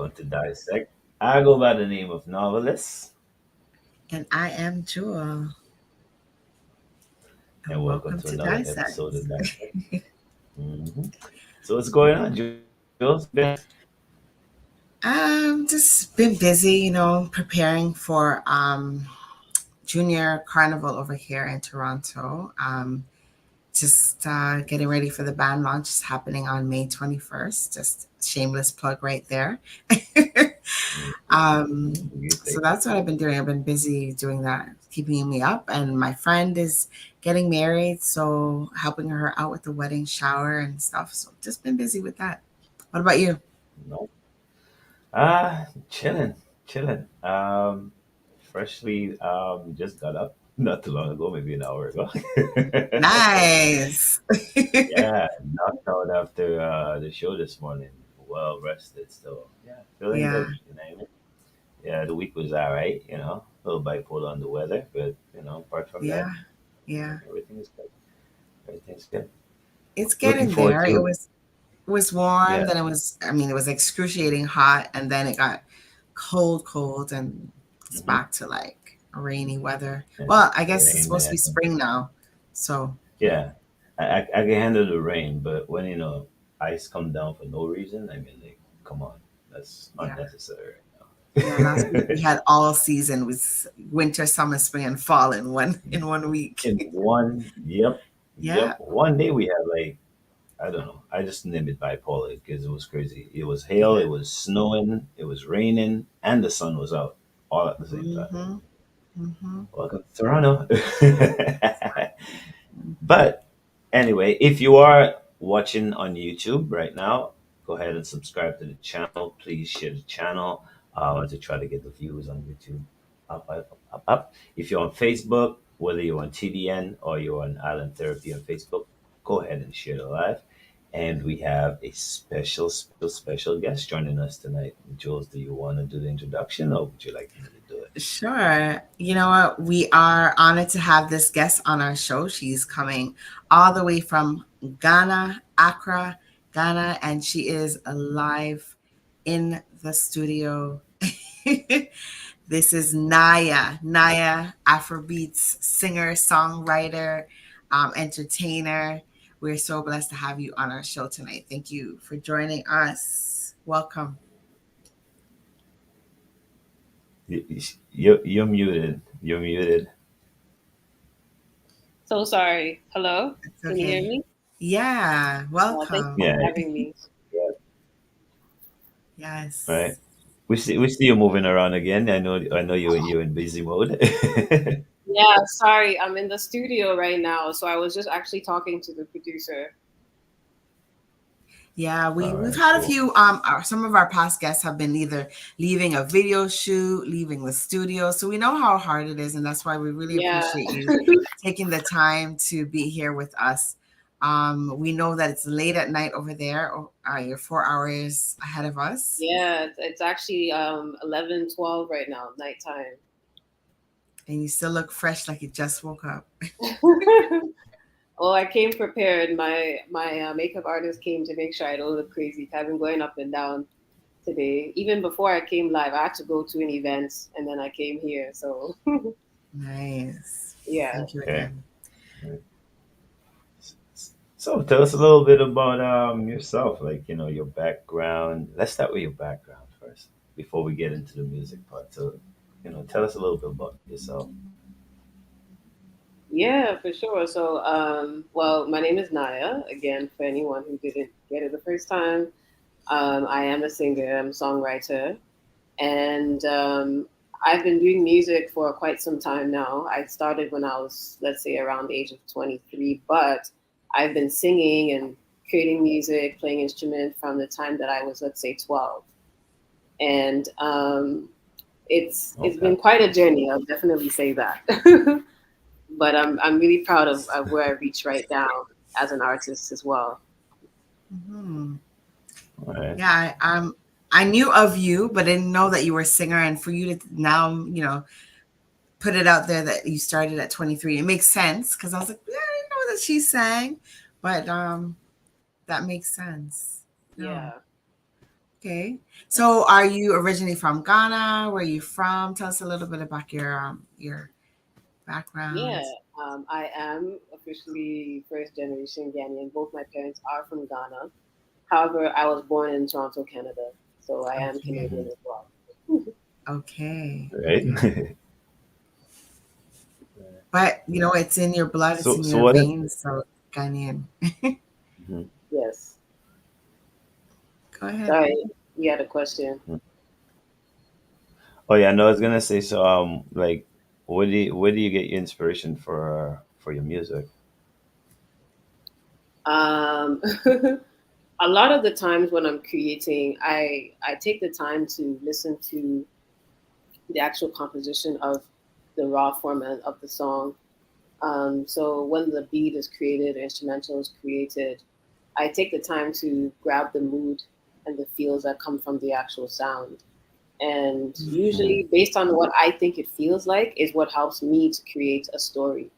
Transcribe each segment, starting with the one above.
welcome to Dissect. I go by the name of Novelist, And I am Jewel. and And welcome welcome to to another episode Dissect. of Dissect. hmm So, what's going on, Jules? Just been busy, preparing for Junior Carnival over here in Toronto. Just getting ready for the band launch. It's happening on May 21st. Just shameless plug right there. You So take that's what I've been doing. I've been busy doing that, keeping me up. And my friend is getting married, so helping her out with the wedding shower and stuff. So just been busy with that. What about you? no. Chilling, chilling. Freshly just got up not too long ago, maybe an hour ago. Nice. Yeah, knocked out after the show this morning. Well rested, so yeah, feeling Yeah, good. You know what I mean? Yeah, the week was all right. A little bipolar on the weather, but apart from that, yeah, yeah. everything is good. Everything's good. It's Looking getting forward there. It to was it was warm, yeah. then it was excruciating hot, and then it got cold, cold, and it's hmm back to like rainy weather. And Well, I guess it's rain, supposed to be man. spring now. So, Yeah, I can handle the rain, but when ice come down for no reason, I mean, like, come on, that's yeah. unnecessary Yeah, last week right we now. had all season with winter, summer, spring, and fall in one In week. one, yep, Yeah, yep. One day we had like I don't know. I just named it bipolar because it was crazy. It was hail, yeah. it was snowing, it was raining, and the sun was out all at the same time. Mm-hmm. Mm-hmm. Welcome to Toronto. But anyway, if you are watching on YouTube right now, go ahead and subscribe to the channel. Please share the channel. I want to try to get the views on YouTube up, up, up, up. If you're on Facebook, whether you're on TDN or you're on Island Therapy on Facebook, go ahead and share the live. And we have a special, special, special guest joining us tonight. Jules, do you want to do the introduction or would you like me to do it? Sure. You know what? We are honored to have this guest on our show. She's coming all the way from Ghana, Accra, Ghana, and she is live in the studio. This is Naya. Naya, Afrobeats singer, songwriter, entertainer. We're so blessed to have you on our show tonight. Thank you for joining us. Welcome. You're muted. You're muted. So sorry. Hello? It's Can you hear okay. me? Yeah, Thank you welcome. for Yeah. having me. Yeah. Right. Yes. We see you moving around again. I know you're in busy mode. Yeah, sorry. I'm in the studio right now. So I was just actually talking to the producer. Yeah, All we've right, had a cool. few some of our past guests have been either leaving a video shoot, leaving the studio. So we know how hard it is, and that's why we really Yeah. appreciate you taking the time to be here with us. We know that it's late at night over there. You're 4 hours ahead of us, Yeah, it's actually 11:12 right now, nighttime. and you still look fresh like you just woke up. Well, I came prepared. My makeup artist came to make sure I don't look crazy. I've been going up and down today. Even before I came live, I had to go to an event and then I came here. So, Nice. yeah. Thank you Okay. again. So tell us a little bit about yourself, like your background. Let's start with your background first before we get into the music part. So, tell us a little bit about yourself. Yeah, for sure. So, well, my name is Naya. Again, for anyone who didn't get it the first time, I am a singer, I'm a songwriter, and I've been doing music for quite some time now. I started when I was, let's say, around the age of 23, but I've been singing and creating music, playing instrument from the time that I was, let's say, 12. And it's Okay. been quite a journey. I'll definitely say that. But I'm really proud of where I reached right now as an artist as well. Mhm. All right. Yeah, I knew of you, but I didn't know that you were a singer. And for you to now, put it out there that you started at 23, it makes sense because I was like, yeah, I didn't know that she sang, but that makes sense. Yeah. Yeah. Okay. So are you originally from Ghana? Where are you from? Tell us a little bit about your Yeah, background. I am officially first generation Ghanaian. Both my parents are from Ghana. However, I was born in Toronto, Canada, so I am Okay. Canadian Mhm. as well. Okay. Okay. Right. But you know, it's in your blood, it's So in so your what is veins, so Ghanaian. mhm. Yes. Go ahead. Sorry, you had a question. Oh yeah, no, I was gonna say so. Like, where do you get your inspiration for your music? Um, a lot of the times when I'm creating, I take the time to listen to the actual composition of the raw format of the song. So when the beat is created, the instrumental is created, I take the time to grab the mood and the feels that come from the actual sound. And Mhm. Mhm. usually, based on what I think it feels like, is what helps me to create a story,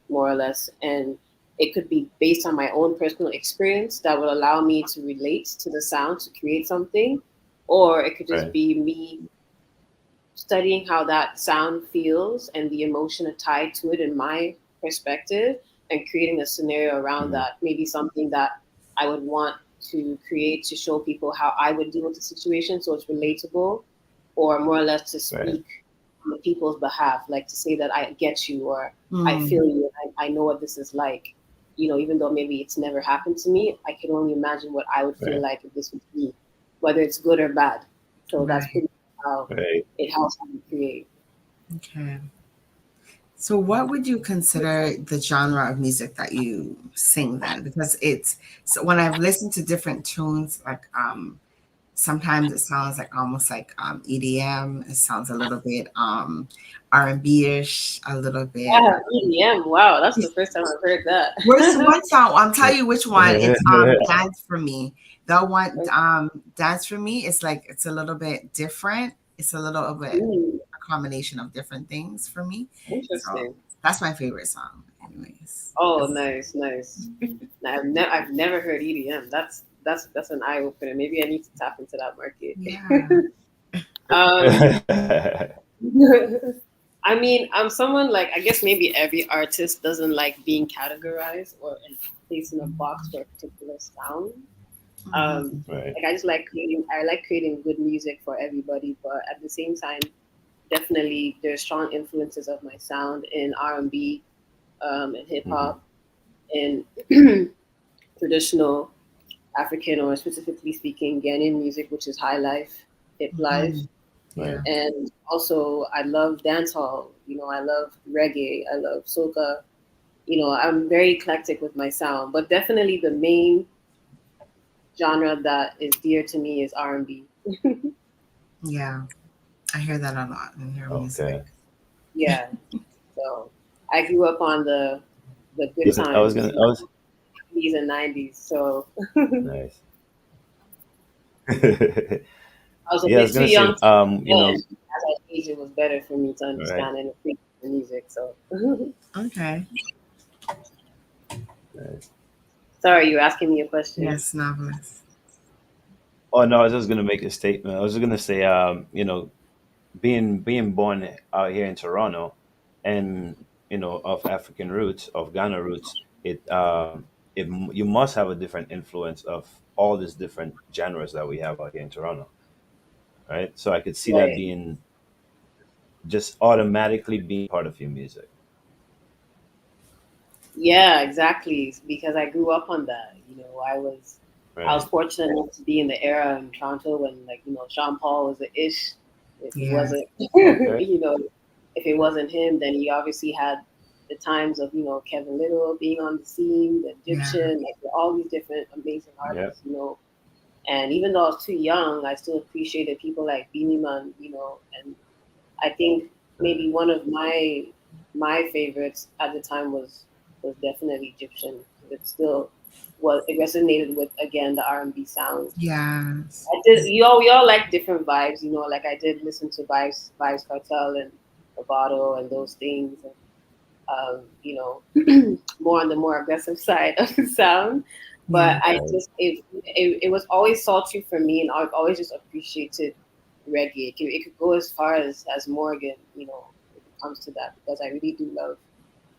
more or less. And it could be based on my own personal experience that will allow me to relate to the sound to create something, or it could just Right. be me studying how that sound feels and the emotion tied to it in my perspective and creating a scenario around Mhm. that, maybe something that I would want to create to show people how I would deal with the situation so it's relatable, or more or less to Right. speak on the people's behalf, like to say that I get you or I Mm, feel you, I know what this is like. You know, even though maybe it's never happened to me, I can only imagine what I would feel Right. like if this was me, whether it's good or bad. So that's right. pretty much how Right. it helps me create. Okay. So what would you consider the genre of music that you sing then? Because it's so when I've listened to different tunes, like sometimes it sounds like almost like EDM. It sounds a little bit R&B-ish, a little bit. Yeah, EDM. Wow, that's the first time I've heard Where's that. one song? I'll tell you which one. It's Dance for Me. The one Dance for Me is like it's a little bit different. It's a little bit Ooh, a combination of different things for me. So interesting. that's my favorite song, anyways. Oh, nice, nice. Now, I've never heard EDM. That's an eye opener. Maybe I need to tap into that market. Yeah. um, I mean, I'm someone like I guess maybe every artist doesn't like being categorized or placed in a box for a particular sound. Um, Mhm. Right. like I just like creating. I like creating good music for everybody, but at the same time, definitely there's strong influences of my sound in R&B, and hip Mhm. hop, and traditional African or specifically speaking Ghanaian music, which is high life, hip life, Mhm. Right. Yeah. and also I love dancehall. You know, I love reggae, I love soca. You know, I'm very eclectic with my sound, but definitely the main genre that is dear to me is R&B. Yeah. I hear that a lot in your music. Okay. Yeah, so I grew up on the good Yes, I was times, gonna. you I was know, 80s and 90s. So nice. I was a Yeah, I was bit too gonna young say. to You know. understand. As I aged, it was better for me to Right. understand and appreciate the music. So, Okay. Right. sorry, you were asking me a question. Yes, novelist. Oh no, I was just gonna make a statement. I was just gonna say. Being born out here in Toronto, and of African roots, of Ghana roots, you must have a different influence of all these different genres that we have out here in Toronto, right? So I could see that Right. being just automatically being part of your music, Yeah, exactly. Because I grew up on that. You know, I was right? fortunate enough to be in the era in Toronto when, like, you know, Sean Paul was the ish. If he Yeah. wasn't, Okay. you know, if it wasn't him, then he obviously had the times of, you know, Kevin Little being on the scene, the Yeah. Egyptian, like all these different amazing Yeah. artists, you know. And even though I was too young, I still appreciated people like Beanie Man, you know. And I think Right. maybe one of my favorites at the time was definitely Egyptian. It still it resonated with again the R&B sound. Yes. I did we all like different vibes, you know. Like I did listen to Vibes Cartel and Bravado and those things, and you know, more on the more aggressive side of the sound. Yeah. But I just it was always sultry for me, and I've always just appreciated reggae. It could go as far as Morgan, if it comes to that, because I really do love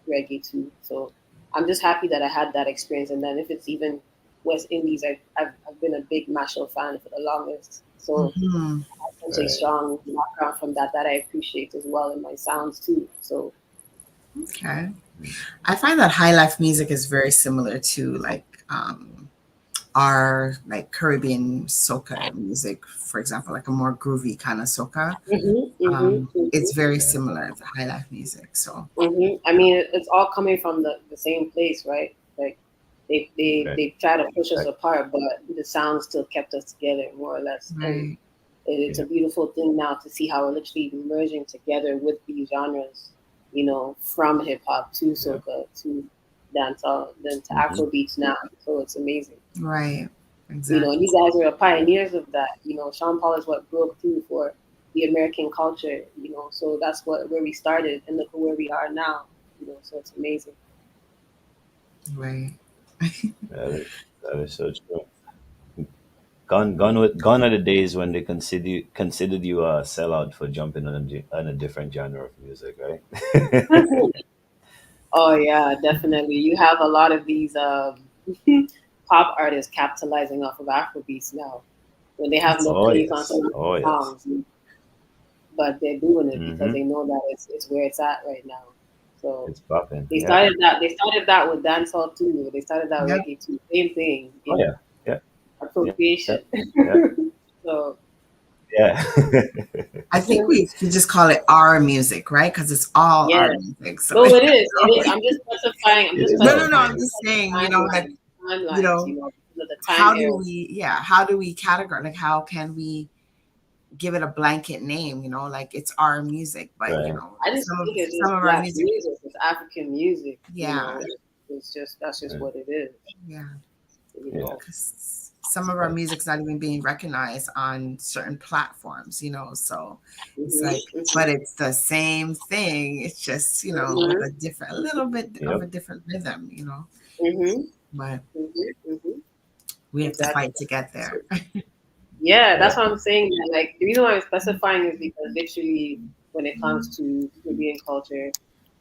reggae too. So I'm just happy that I had that experience. And then if it's even West Indies, I've been a big Mashal fan for the longest. So Hmm. I have such a Right. strong background from that I appreciate as well in my sounds too. So Okay. I find that high life music is very similar to like our like Caribbean soca music, for example, like a more groovy kind of soca. It's very Yeah. similar to high life music. So I mean, it's all coming from the same place, right? Like Right. they try to push us Right. apart, but the sound still kept us together more or less. And right. it's a Yeah. beautiful thing now to see how we're literally merging together with these genres, from hip hop to Yeah. soca to dancehall, then to Hmm. Afro beats now. So it's amazing. Right. And Exactly. you guys are pioneers of that. Sean Paul is what broke through for the American culture. So that's where we started, and look where we are now. So it's amazing. Right. That is so true. Gone are the days when they considered you a sellout for jumping on a different genre of music, right? Oh yeah, definitely. You have a lot of these pop artists capitalizing off of Afrobeats now, when they have That's no Oh place on yes. some of Oh the yes. songs, but they're doing it because Hmm. they know that it's where it's at right now. So It's popping. they Yeah. started that. They started that with dancehall too. They started that yep. reggae too. Same thing, Oh yeah. Yeah. Yeah. Yeah. appropriation. Yeah. So Yeah. I think we should just call it our music, right? Because it's all yeah, our music. So no, it is. It is. I'm just specifying. I'm It just is all. no, specifying I'm just because of saying, timeline, you timelines. know, Because of the time how do era. we, yeah, how do we categorize? Like, how can we give it a blanket name? Like it's our music, but Right. I just think it's some just of our black music, music. It's African music. yeah, It's just that's just Right. what it is. yeah. You Yeah. know. Because some of our music's not even being recognized on certain platforms, so it's Mhm. like, but it's the same thing. It's just, with Mhm. a little bit of a Yep. different rhythm. Mhm. But Mhm. Mhm. we have to Exactly. fight to get there. Yeah, that's Yep. what I'm saying. Like the reason why I'm specifying is because literally, when it comes to Caribbean culture,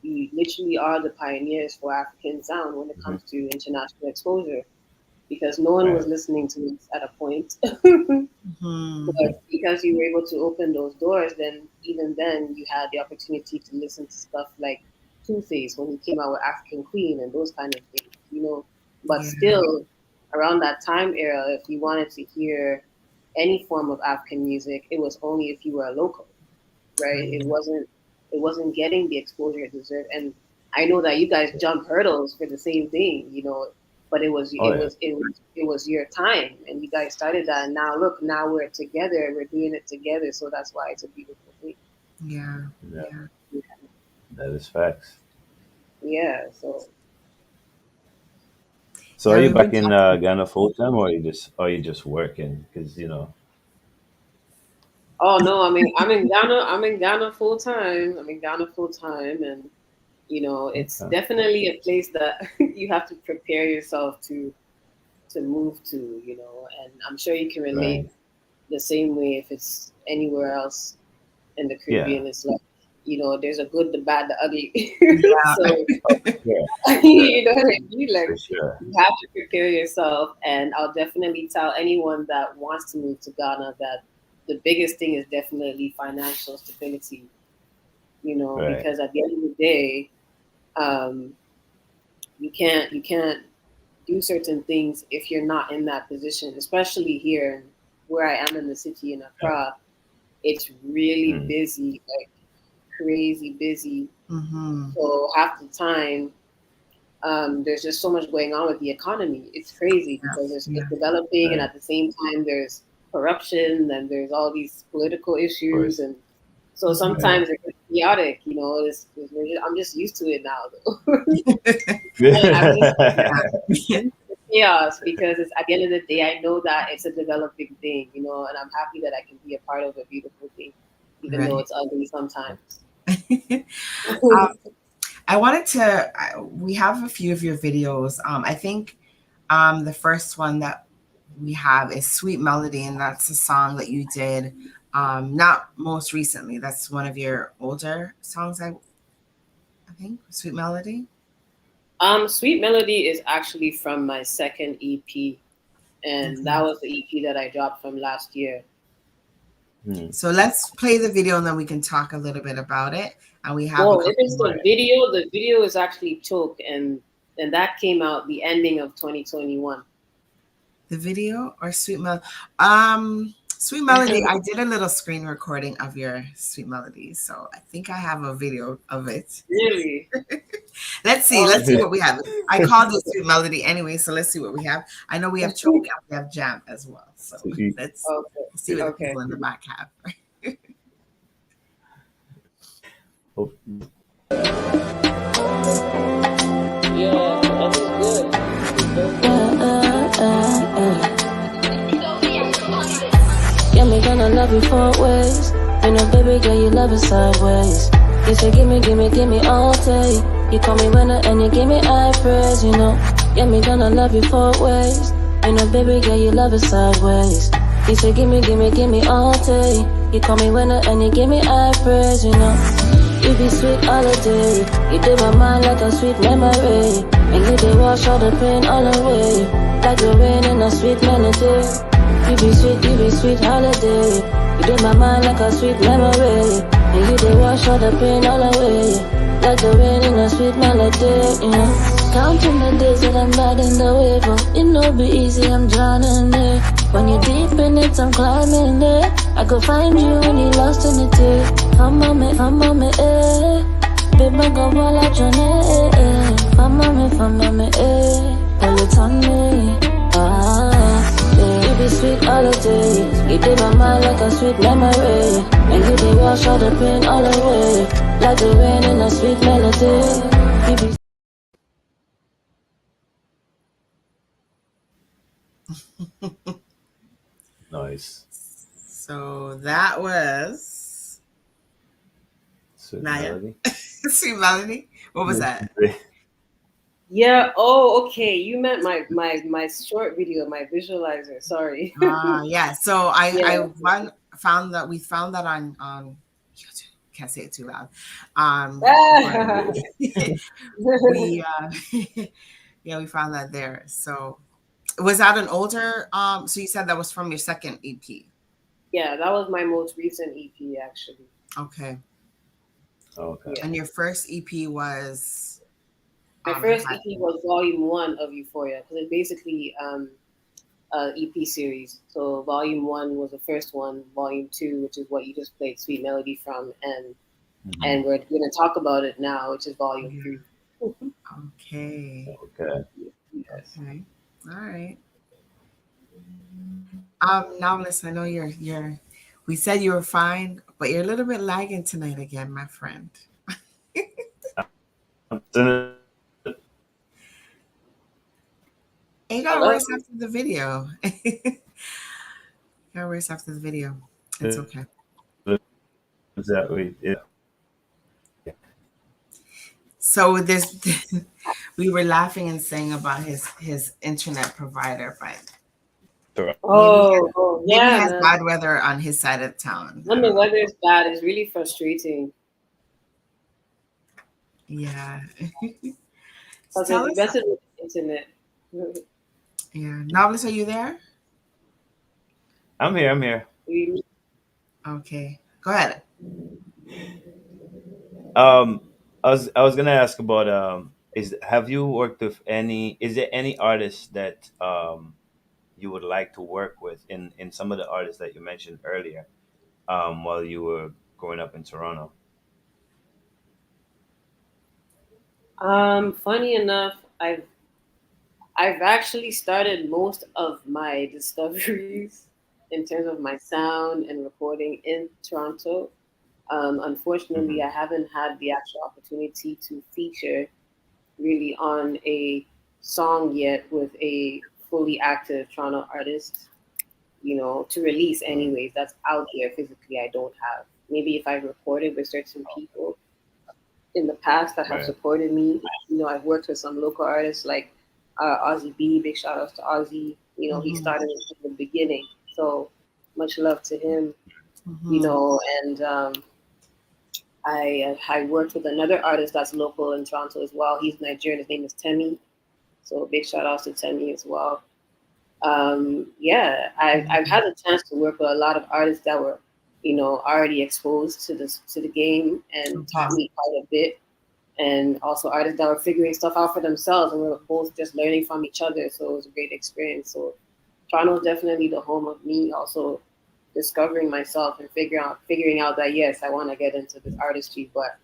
we literally are the pioneers for African sound when it Hmm. comes to international exposure. Because no one was Right. listening to us at a point. Hmm. But because you were able to open those doors, then even then you had the opportunity to listen to stuff like Two Face when he came out with African Queen and those kind of things. But Yeah. still, around that time era, if you wanted to hear any form of African music, it was only if you were a local, right? Right. It wasn't getting the exposure it deserved. And I know that you guys jump hurdles for the same thing. But it was Oh it yeah. was it was it was your time, and you guys started that. And now look, now we're together. We're doing it together. So that's why it's a beautiful thing. Yeah. Yeah. Yeah. That is facts. Yeah. So So are Yeah. you We've been back in talking. Ghana full time, or are you just working? Because oh no, I mean I'm in Ghana. I'm in Ghana full time. I'm in Ghana full time, and it's Okay. definitely a place that you have to prepare yourself to move to. And I'm sure you can relate Right. the same way if it's anywhere else in the Yeah. Caribbean. It's like, there's a good, the bad, the ugly. Yeah. So, Oh, for sure. For you know what I mean? sure. For Like, sure. you have to prepare yourself. And I'll definitely tell anyone that wants to move to Ghana that the biggest thing is definitely financial stability, Right. because at the end of the day, um, you can't do certain things if you're not in that position, especially here where I am in the city in Right. Accra. It's really Mm. busy, like crazy busy. Mm-hmm. So half the time, there's just so much going on with the economy. It's crazy Yeah. because Yeah. it's developing, and Right. at the same time, there's corruption, and there's all these political Of issues, course. and so Mm-hmm. Right. sometimes it's chaotic. I'm just used to it now, though. I'm just Yeah. used to chaos because it's at the end of the day, I know that it's a developing thing, and I'm happy that I can be a part of a beautiful thing, even though Right. it's ugly sometimes. I wanted to. We have a few of your videos. I think The first one that we have is Sweet Melody, and that's a song that you did not most recently. That's one of your older songs, I think, Sweet Melody. Sweet Melody is actually from my second EP, and that Okay. was the EP that I dropped from last year. Hmm. So let's play the video and then we can talk a little bit about it. And we have a Well, if couple it's more. the video is actually Choke, and that came out the ending of 2021. The video or Sweet Melody? Sweet Melody, I did a little screen recording of your Sweet Melody. So I think I have a video of it. Really? Let's see. Oh, Let's see what we have. I called it Sweet Melody anyway, so let's see what we have. I know we have Choke and we have Jam as well. So let's okay, see what the okay. people in the back have. Oh, Yeah, that was Yeah, me gonna love you four ways. You know, baby girl, you love it sideways. You say, give me all day. You call me winner and you give me high praise, you know. Yeah, me gonna love you four ways. You know, baby girl, you love it sideways. You say, give me all day. You call me winner and you give me high praise, you know. You be sweet holiday. You do my mind like a sweet memory. And you do wash all the pain all away. Like the rain in a sweet melody. You be sweet holiday. You do my mind like a sweet memory. And you do wash all the pain all away. Like the rain in a sweet melody, you know. Counting the days that I'm riding the wave. Oh, it no be easy, I'm drowning it. When you're deep in it, I'm climbing it. I go find you when you're lost in it, eh. I'm on me, eh. Baby, go all out your name, eh. I'm on me, eh. Pull it on me, ah, yeah. You be sweet holiday. You did my mind like a sweet memory. And you did wash all the pain all away. Like the rain in a sweet melody. You be nice. So that was Sweet Naya. melody. Sweet Melody. What was that? Yeah. Oh, okay. You meant my short video, my visualizer. Sorry. Yeah. So I Yeah. found that we found that on YouTube. Can't say it too loud. But we yeah, we found that there. So was that an older so you said that was from your second EP? Yeah, that was my most recent EP actually. Okay. Okay. Yeah. And your first EP was My first EP was Volume 1 of Euphoria because it's basically EP series. So Volume 1 was the first one. Volume 2, which is what you just played Sweet Melody from, Mhm. and we're going to talk about it now, which is Volume Yeah. 3. Okay. Okay. Yes. Okay. All right. Now listen, I know you're we said you were fine, but you're a little bit lagging tonight again, my friend. You got Hello? worse after the video. You got worse after the video. It's okay. Exactly. Yeah. So this we were laughing and saying about his internet provider, but maybe he Yeah, has man. bad weather on his side of town. I When the don't know. weather is bad, it's really frustrating Yeah. because Tell it's us. better with the internet. Yeah. Novelist, are you there? I'm here. I'm here. We- Okay. Go ahead. Um, I was gonna ask about is have you worked with any? Is there any artists that you would like to work with in some of the artists that you mentioned earlier while you were growing up in Toronto? Funny enough, I've actually started most of my discoveries in terms of my sound and recording in Toronto. Unfortunately, Hmm. I haven't had the actual opportunity to feature really on a song yet with a fully active Toronto artist, to release Right. anyways. That's out there physically. I don't have. Maybe if I've recorded with certain people in the past that have Right. supported me, I've worked with some local artists like Ozzy B. Big shout outs to Ozzy. He Mm-hmm. started from the beginning. So much love to him. Mm-hmm. And I worked with another artist that's local in Toronto as well. He's Nigerian. His name is Temi. So big shout outs to Temi as well. Yeah, I've had the chance to work with a lot of artists that were, already exposed to the game and Okay. taught me quite a bit, and also artists that were figuring stuff out for themselves, and we were both just learning from each other. So it was a great experience. So Toronto is definitely the home of me also discovering myself and figuring out that yes, I want to get into this artistry, but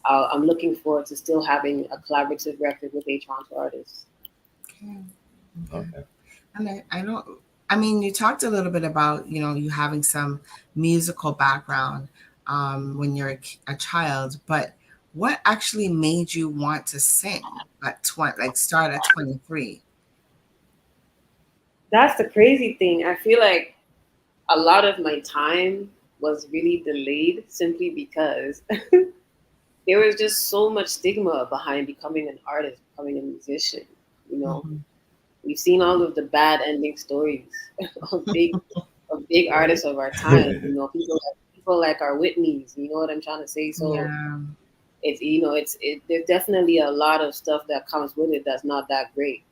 I'm looking forward to still having a collaborative record with a Toronto artist. Okay. Okay. Okay. And I don't, I mean, you talked a little bit about, you having some musical background when you're a child, but what actually made you want to sing at 20, like start at 23? That's the crazy thing. I feel like a lot of my time was really delayed simply because there was just so much stigma behind becoming an artist, becoming a musician. You know, Mm-hmm. we've seen all of the bad ending stories of big Right. artists of our time. People like our Whitneys. You know what I'm trying to say? So Yeah. there's definitely a lot of stuff that comes with it that's not that great.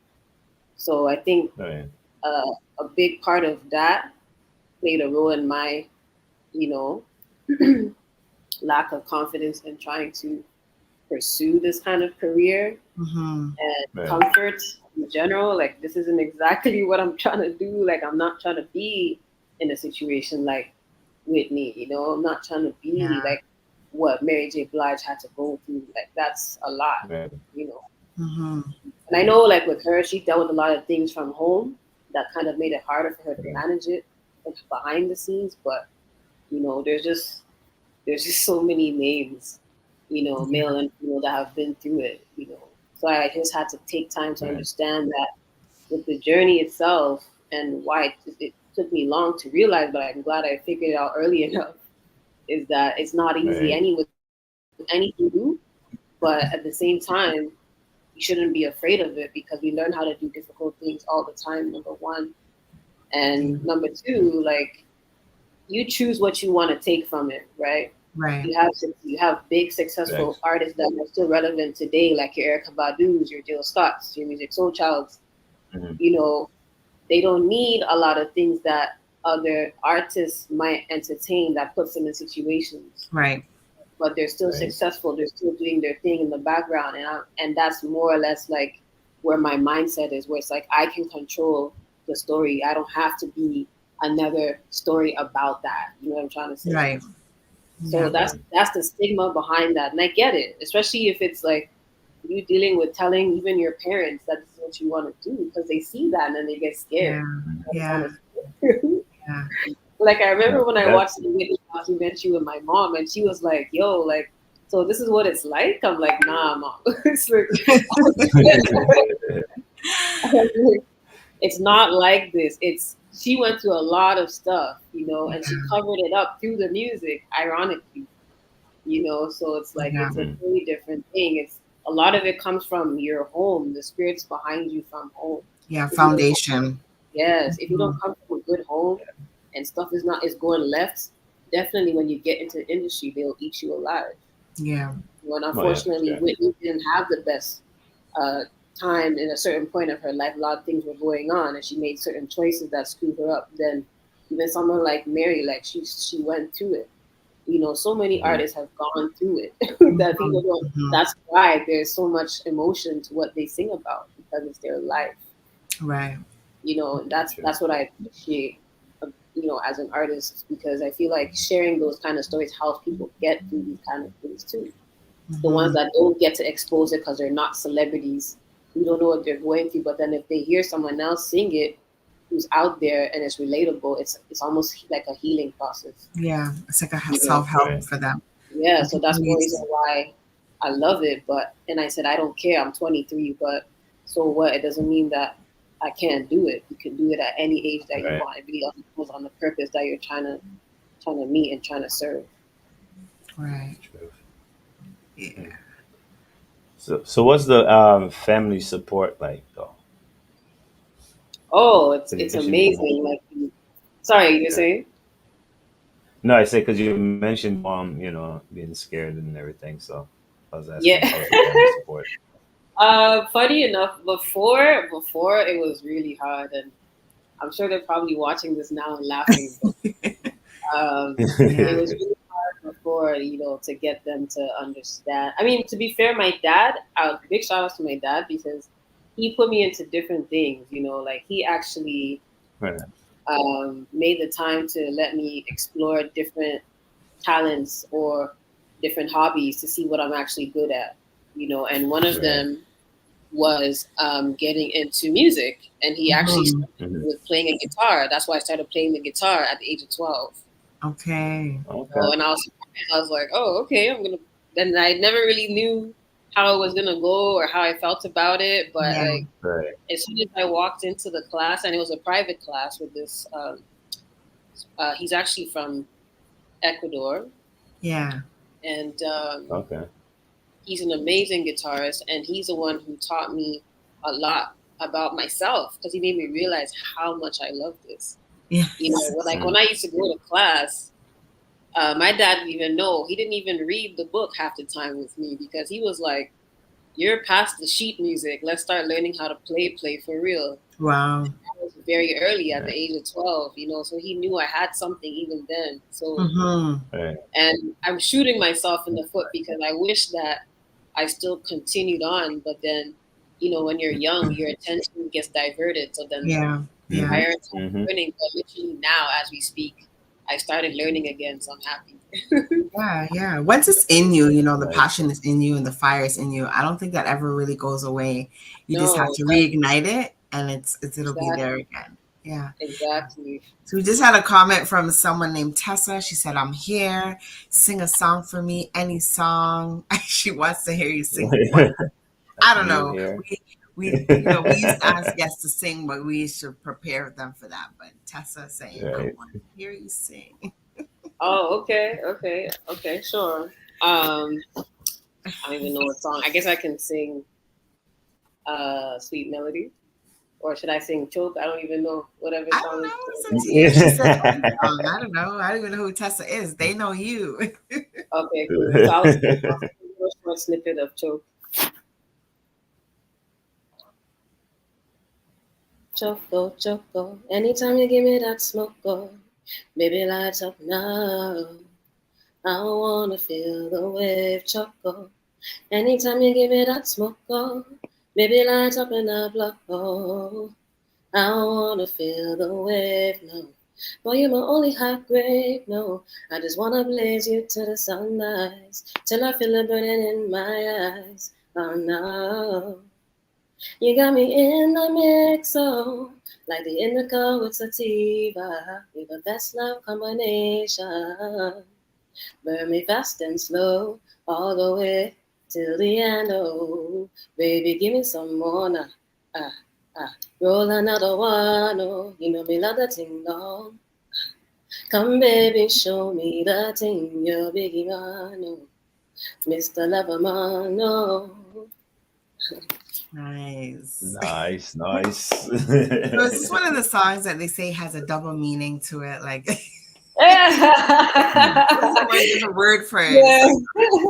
So I think Right. a big part of that played a role in my you know lack of confidence in trying to pursue this kind of career Mm-hmm. and Right. comfort in general. Like this isn't exactly what I'm trying to do. Like I'm not trying to be in a situation like Whitney. I'm not trying to be Yeah. like what Mary J. Blige had to go through. Like that's a lot. Right. You know. Mm-hmm. And I know like with her, she dealt with a lot of things from home that kind of made it harder for her to Right. manage it like, behind the scenes. But there's just so many names, Yeah. male and female that have been through it. So I just had to take time to Right. understand that with the journey itself and why it took me long to realize, but I'm glad I figured it out early enough, is that it's not easy Right. any with anything you do, but at the same time, you shouldn't be afraid of it because we learn how to do difficult things all the time, number one. Yeah. And number two, like you choose what you want to take from it, right? Right. You have big successful Right. artists that are still relevant today, like your Erica Badu's, your Jill Scott's, your Music Soul Child's. Mhm. You know, they don't need a lot of things that other artists might entertain that puts them in situations, Right. but they're still Right. successful. They're still doing their thing in the background, and that's more or less like where my mindset is, where it's like I can control the story. I don't have to be another story about that. You know what I'm trying to say? Right. So Yeah. that's Right. that's the stigma behind that, and I get it, especially if it's like you dealing with telling even your parents that this is what you want to do because they see that and then they get scared. Yeah. You know what I'm Yeah. trying to say? Yeah. Like I remember No, when I that. watched the Whitney documentary with my mom, and she was like, "Yo, like, so this is what it's like." I'm like, "Nah, mom." It's like, it's not like this. It's she went through a lot of stuff, and she Yeah. covered it up through the music, ironically, so it's like Yeah. it's a Mm. really different thing. It's a lot of it comes from your home, the spirits behind you from home. Yeah. If you don't, Foundation. yes, if you don't Mhm. come from a good home and stuff is going left, definitely when you get into the industry, they'll eat you alive. Yeah. And Oh yeah. unfortunately, Yeah. Whitney didn't have the best uh, time in a certain point of her life. A lot of things were going on, and she made certain choices that screwed her up. Then even someone like Mary, like she went through it. So many Hmm. artists have gone through it that people Mhm. don't. Mhm. That's why there's so much emotion to what they sing about because it's their life. Right. And that's Sure. that's what I appreciate, as an artist because I feel like sharing those kind of stories helps people get through these kind of things too. The ones Mhm. that don't get to expose it because they're not celebrities, we don't know what they're going through. But then if they hear someone else sing it, who's out there and it's relatable, it's almost like a healing process. Yeah. It's like a You know, self help Right. for them. yeah. And So people that's one need reason to. why I love it. And I said I don't care. I'm 23, but so what? It doesn't mean that I can't do it. You can do it at any age that you Right. want. It really all depends on the purpose that you're trying to meet and trying to serve. Right. True. Mm. Yeah. So what's the family support like though? Oh, Because you it's mentioned, amazing. Like, sorry, you're yeah. saying? No, I say because you mentioned mom, being scared and everything. So I was asking, Yeah. how was the family support? Funny enough, before it was really hard, and I'm sure they're probably watching this now and laughing. But it Yeah. was really hard before, to get them to understand. I mean, to be fair, my dad, big shout out to my dad because he put me into different things. Like he actually Right. made the time to let me explore different talents or different hobbies to see what I'm actually good at. And one of Right. them was getting into music, and he actually Mhm. started Hmm. with playing a guitar. That's why I started playing the guitar at the age of 12. Okay. Okay. And I was like, oh, okay, I'm gonna. Then I never really knew how it was gonna go or how I felt about it, but Yeah. like Right. as soon as I walked into the class, and it was a private class with this, he's actually from Ecuador, Yeah. and Okay. he's an amazing guitarist, and he's the one who taught me a lot about myself because he made me realize how much I love this. Yes. Like when I used to go to class, my dad didn't even know. He didn't even read the book half the time with me because he was like, "You're past the sheet music. Let's start learning how to play for real." Wow. I was very early at the Right. age of 12, so he knew I had something even then. So, Mhm. Right. and I'm shooting myself in the foot because I wish that I still continued on, but then, when you're young, your attention gets diverted. So then Yeah. Yeah. Hmm. prioritize Hmm. learning. But literally now, as we speak, I started learning again, so I'm happy. Yeah, yeah. Once it's in you, the Nice. passion is in you and the fire is in you. I don't think that ever really goes away. You just have No, to reignite it, and it'll be there exactly, again. Yeah. exactly. So we just had a comment from someone named Tessa. She said, "I'm here. Sing a song for me, any song." She wants to hear you sing one. I Are don't you know. here? We used to ask guests to sing, but we used to prepare them for that. But Tessa saying, "I Right. want to hear you sing." Oh, okay, okay, okay, sure. I don't even know what song. I guess I can sing "Sweet Melody," or should I sing "Choke"? I don't even know. Whatever I don't song. know. It's up to you. She said any song. I don't know. I don't even know who Tessa is. They know you. Okay, cool. So I'll sing a short snippet of "Choke." Choco, choco. Anytime you give me that smoke, oh, baby, lights up now. I wanna feel the wave, choco. Anytime you give me that smoke, oh, baby, lights up in the block, oh. I wanna feel the wave, no. Boy, you're my only hot grade, no. I just wanna blaze you to the sunrise, till I feel it burning in my eyes. Oh no. You got me in the mix, oh, like the indica with sativa. You're the best love combination. Burn me fast and slow, all the way till the end, oh. Baby, give me some more now. Ah, ah. Roll another one, oh. You know me love the ting dong. Come, baby, show me the ting you're big on, oh. Mr. Loverman, oh. Nice. Nice. Nice. So is this one of the songs that they say has a double meaning to it? Like, there's a word for it. It's Yeah. like,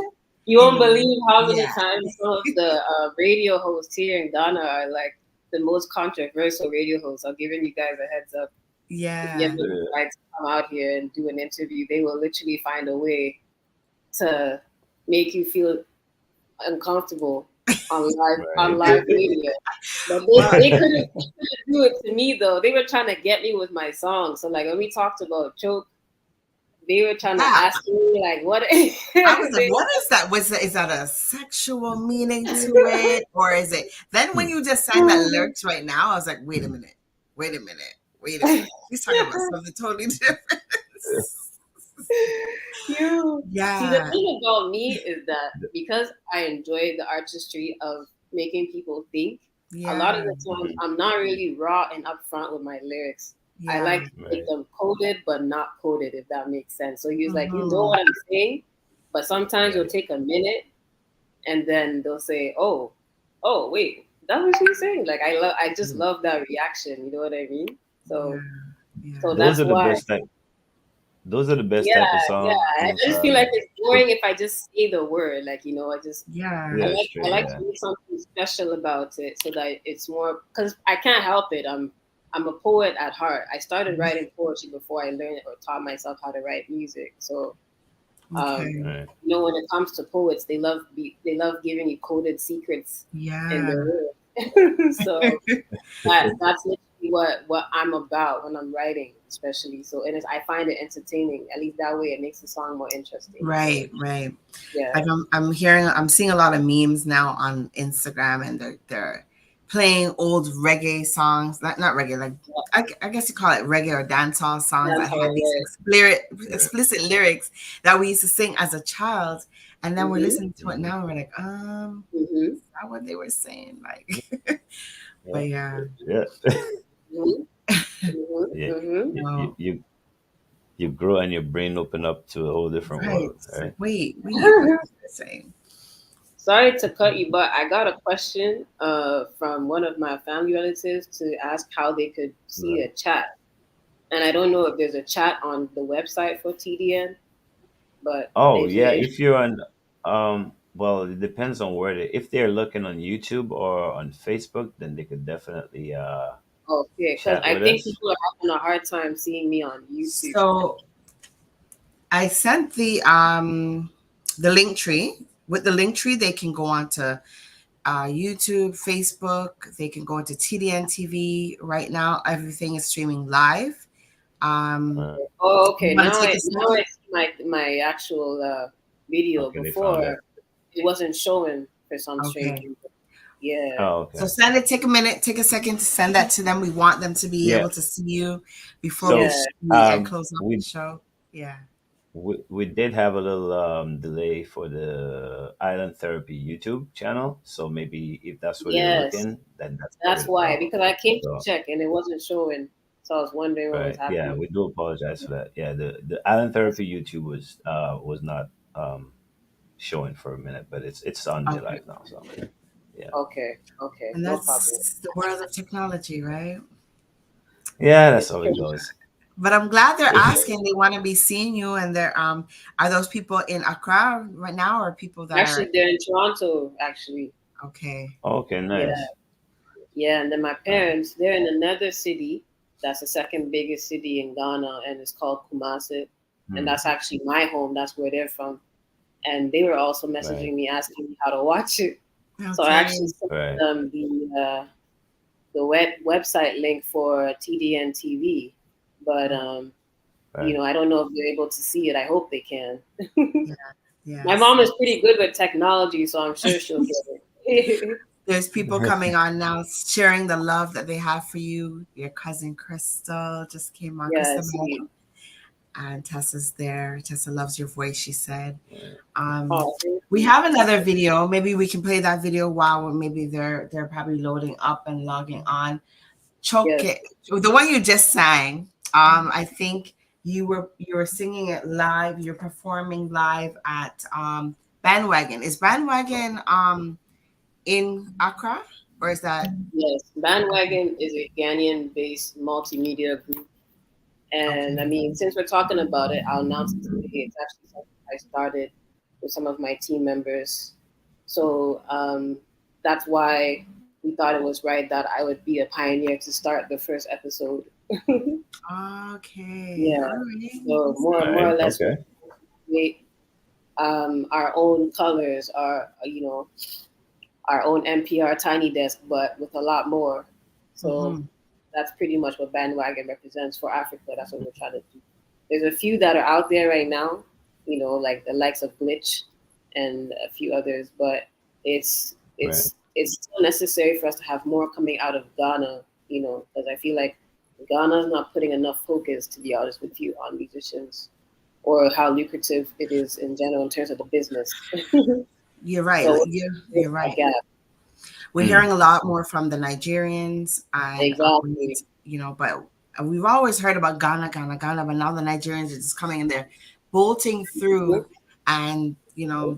You won't believe how many yeah. times some of the radio hosts here in Ghana are like the most controversial radio hosts. I'm giving you guys a heads up. If you ever Yeah. decide to come out here and do an interview, they will literally find a way to make you feel uncomfortable on Right. live radio. But Well, they couldn't do it to me though. They were trying to get me with my song. So like when we talked about choke, they were trying to yeah. ask me like what I was like, they, what is that? Is that a sexual meaning to it? Or is it then when you just sang that lyrics right now, I was like, wait a minute, wait a minute, wait a minute. He's talking about something totally different. you see the Yeah. thing about me is that because I enjoy the artistry of making people think, a lot Yeah. of the times Mhm. I'm not really raw and upfront with my lyrics. I Yeah. like to make Right. them coded but not coded, if that makes sense. So you're like, you know Hmm. what I'm saying, but sometimes you'll Right. take a minute and then they'll say, oh, wait, that's what she's saying. Like I just love that reaction. You know what I mean? Yeah. So Yeah. so Those that's are the why. best type. Those are the best Yeah, type of yeah. I songs. just feel like it's boring if I just say the word. Like, Yeah. I Yeah, like I straight. like Yeah, to make something special about it so that it's more because I can't help it. I'm a poet at heart. I started writing poetry before I learned or taught myself how to write music. So um, Okay. right. when it comes to poets, they love giving you coded secrets in Yeah. their work. So that's literally what I'm about when I'm writing, especially. So and I find it entertaining. At least that way, it makes the song more interesting. So Right, right. yeah. Like I'm seeing a lot of memes now on Instagram, and they're playing old reggae songs, not reggae, like I guess you call it reggae or dancehall songs that That's have all these right. Right. explicit lyrics that we used to sing as a child, and then we're Mhm. listening to it Mhm. now, and we're like, Mhm. is that what they were saying? Yeah. Like, Yeah. but yeah, Yeah. Mhm. Mhm. Yeah. Mhm. no, You grow and your brain open up to a whole different right. world, It's like, right? wait, what is they saying? Sorry to cut you, but I got a question from one of my family relatives to ask how they could see Right. a chat. And I don't know if there's a chat on the website for TDN, but Oh if yeah, they if you're on well, it depends on where if they're looking on YouTube or on Facebook, then they could definitely okay, because chat I with think us. people are having a hard time seeing me on YouTube. So I sent the link tree. With the link tree, they can go on to YouTube, Facebook. They can go into TDN TV. Right now, everything is streaming live. Uh, Oh, You okay. want to take a Now I second? see my actual video. okay, they found it. Before it wasn't showing for some strange Okay. reason. Yeah. Oh, So okay. send it. Take a minute. Take a second to send that to them. We want them to be Yeah. able to see you before So Yeah. we close off the we show. Yeah. we did have a little delay for the Island Therapy YouTube channel. So maybe if that's where they're Yes. looking, then that's probably That's the why, problem. because I came to So check and it wasn't showing. So I was wondering what was right, yeah, happening. we do apologize for that. Yeah, the Island Therapy YouTube was not showing for a minute, but it's on their Okay. live now. So yeah, Okay. Okay. And No problem. that's the world of technology, right? yeah, that's It's how it crazy. goes. But I'm glad they're asking. They want to be seeing you, and they're are those people in Accra right now, or people that are Actually, they're in Toronto, actually. okay? Okay, Yeah. nice. Yeah. And then my Uh, parents, they're in another city. That's the second biggest city in Ghana, and it's called Kumasi. And hmm, that's actually my home. That's where they're from. And they were also right, messaging me asking me how to watch it. So I Okay. actually sent right, them the website link for TDN TV, but right. I don't know if they're able to see it. I hope they can. Yeah. My Yes. mom is pretty good with technology, so I'm sure she'll get it. There's people coming on now sharing the love that they have for you. Your cousin Crystal just came on. Yeah, Crystal see. and Tessa's there. Tessa loves your voice, she said. Right. Um, Oh, thank we you. have another video. Maybe we can play that video while maybe they're probably loading up and logging on. Choke Yes, it. The one you just sang. I think you were singing it live. You're performing live at Bandwagon. Is Bandwagon in Accra, or is that yes. Bandwagon is a Ghanaian-based multimedia group, and I okay? mean, since we're talking about it, I'll announce it today. It's actually something I started with some of my team members. So that's why we thought it was right that I would be a pioneer to start the first episode. Okay, Yeah. all right. So more Right. or less, we Okay. create our own colors, our own NPR tiny desk, but with a lot more. So Mm-hmm. that's pretty much what Bandwagon represents for Africa. That's what we're trying to do. There's a few that are out there right now, like the likes of Glitch and a few others, but it's Right. it's it's still necessary for us to have more coming out of Ghana, because I feel like Ghana is not putting enough focus, to be honest with you, on musicians or how lucrative it is in general in terms of the business. You're right. So You're a right. gap. We're Mm, hearing a lot more from the Nigerians, and Exactly. but we've always heard about Ghana, but now the Nigerians are just coming and they're bolting through, and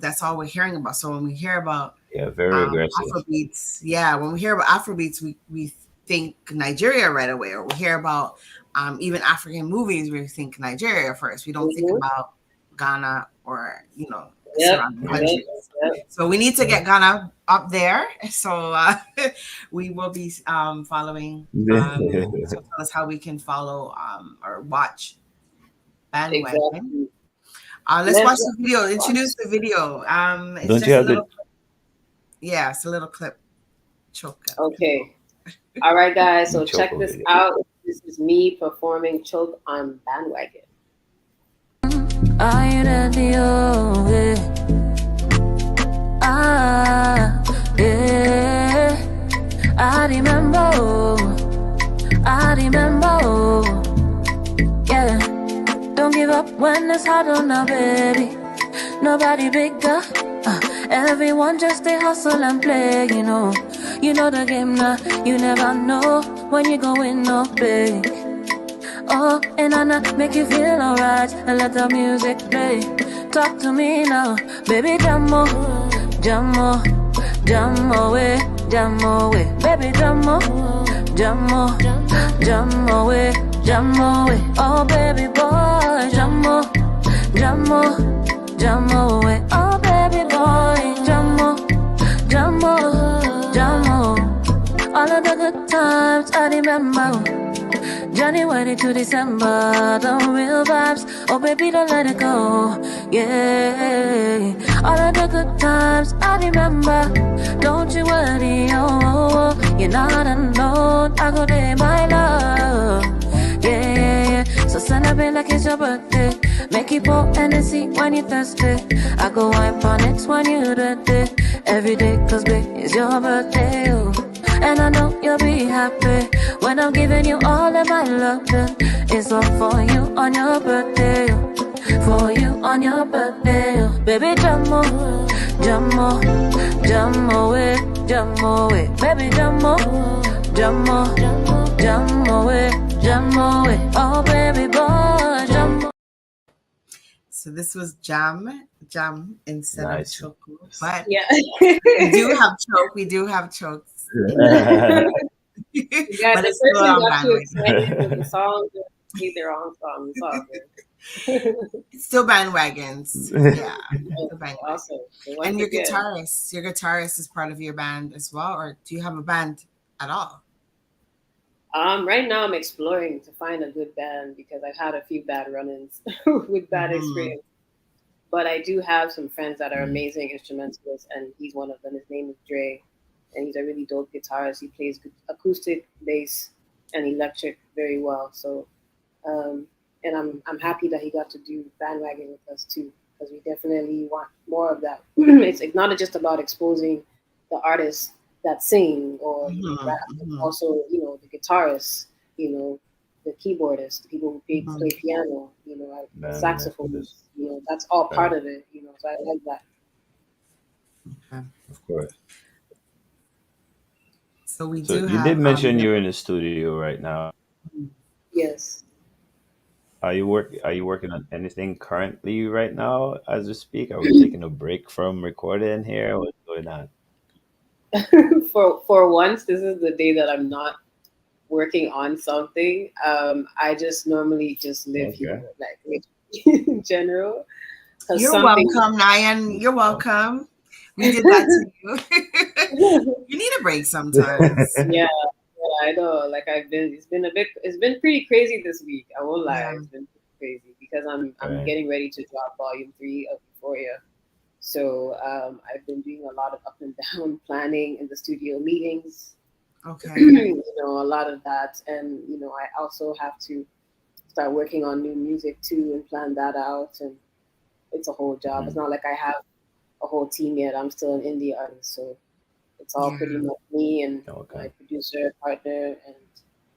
that's all we're hearing about. So when we hear about Yeah, very aggressive. Afrobeats. Yeah, when we hear about Afrobeats, we think Nigeria right away, or we hear about even African movies, we think Nigeria first. We don't think Mm-hmm. about Ghana or Yep, surrounding Yeah. yep, countries. yep. So we need to get Ghana up there. So we will be following. So tell us how we can follow or watch Bandwagon. Exactly. Let's Let's watch the video. watch. Introduce the video. It's Don't you just a have the little. Yeah, it's a little clip. Choke up. Okay. All right, guys. So check Choco this video? out. This is me performing Choke on Bandwagon. I radio, yeah. I remember, I remember, yeah. Don't give up when it's hard on now, baby. Nobody bigger. Everyone just stay hustle and play, you know. You know the game now. You never know when you go in no big. Oh, and Anna make you feel alright and let the music play. Talk to me now, baby, jammo, jammo, jammo way, jammo way, baby, jammo, jammo, jammo way, jammo way. Oh, baby boy, jammo, jammo, jammo way. Oh, baby boy, jammo, jammo, jammo. All of the good times I remember. January to December, the real vibes. Oh, baby, don't let it go. Yeah, all of the good times I remember. Don't you worry, oh, you're not alone. I go there, my love. Yeah, so celebrate like it's your birthday. Make it pour Hennessy when you thirsty. I go wipe on it when you dirty. Every day, cause babe, it's your birthday, oh. And I know you'll be happy when I'm giving you all of my loving. It's all for you on your birthday, for you on your birthday, baby. Jammo, jammo, jammo way, jammo way, baby. Jammo, jammo, jammo way, jammo way. Oh, baby boy, jammo. So this was jam instead of Nice. choco, but Yeah. we do have choke. We do have chokes. Yeah, But the it's still person on got too bandwagon. excited with the song, just played their own song. It's all good. It's still bandwagons. Yeah, still bandwagons. Awesome. So once And your again, guitarist is part of your band as well, or do you have a band at all? right now I'm exploring to find a good band because I've had a few bad run-ins with bad experience. But I do have some friends that are amazing instrumentalists, and he's one of them. His name is Dre, and he's a really dope guitarist. He plays acoustic, bass, and electric very well. So, and I'm happy that he got to do bandwagon with us too, because we definitely want more of that. It's not just about exposing the artists that sing or rap, but also the guitarists, the keyboardists, the people who play piano, saxophones, that's all part of it, so I like that. Okay. Of course. So we So do you have did mention you're in the studio right now. Yes. Are you working on anything currently right now as we speak? Are we taking a break from recording here? What's going on? For once, this is the day that I'm not working on something. I just normally just live here, like in general. You're welcome, Nayan. You're welcome. We did that to you. You need a break sometimes. Yeah, I know. Like it's been pretty crazy this week. I won't lie, Yeah. it's been crazy because I'm getting ready to drop volume 3 of Euphoria. So I've been doing a lot of up and down planning in the studio meetings. Okay. A lot of that, and I also have to start working on new music too and plan that out, and it's a whole job. It's not like I have a whole team yet. I'm still an indie artist, so it's all pretty much me and my producer, partner, and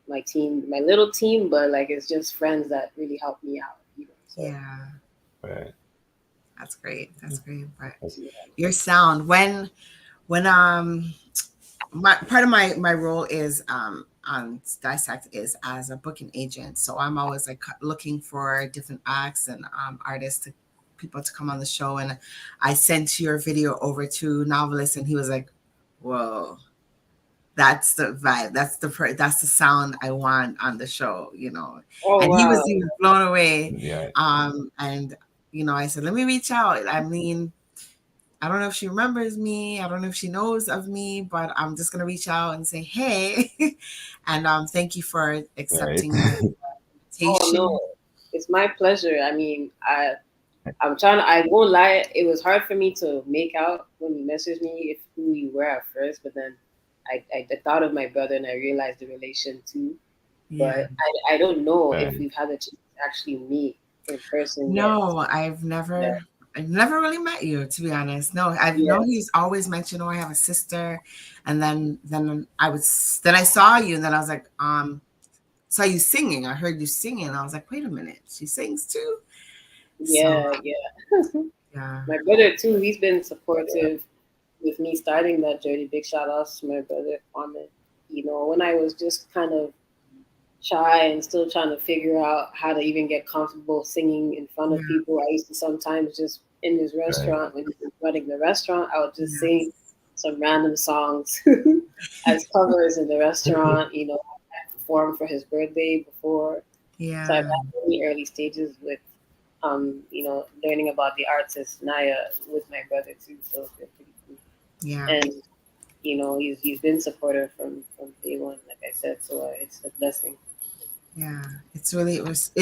my team, my little team, but like it's just friends that really help me out. So. Yeah. Right. That's great. That's great. But your sound when part of my role is on Dissect is as a booking agent. So I'm always like looking for different acts and artists to people to come on the show, and I sent your video over to Novelist, and he was like, "Whoa, that's the vibe. That's the sound I want on the show," Oh And wow. he was blown away. Yeah, And I said, let me reach out. I mean, I don't know if she remembers me. I don't know if she knows of me, but I'm just gonna reach out and say, hey, and thank you for right. accepting the Oh invitation. no, it's my pleasure. I mean, I'm trying to, I won't lie, it was hard for me to make out when you messaged me if who you were at first, but then I thought of my brother and I realized the relation too. Yeah. But I don't know if Right. we've had a chance to actually meet in person yet. No, I've Yeah. never really met you, to be honest. No, I've Yeah. known he's always mentioned, oh, I have a sister, and then I saw you, and then I was like, saw you singing. I heard you singing. I was like, wait a minute, she sings too. So Yeah, yeah. yeah, My brother too, he's been supportive with me starting that journey. Big shout outs to my brother Kwame. When I was just kind of shy and still trying to figure out how to even get comfortable singing in front of yeah, people. I used to sometimes just in his Right. restaurant, when he was running the restaurant, I would just yeah, sing some random songs as covers in the restaurant. I performed for his birthday before. So I've yeah, had many early stages with, learning about the artist Naya with my brother too. So it's been pretty cool. yeah, And, he's been supportive from day one, like I said. So it's a blessing. yeah. It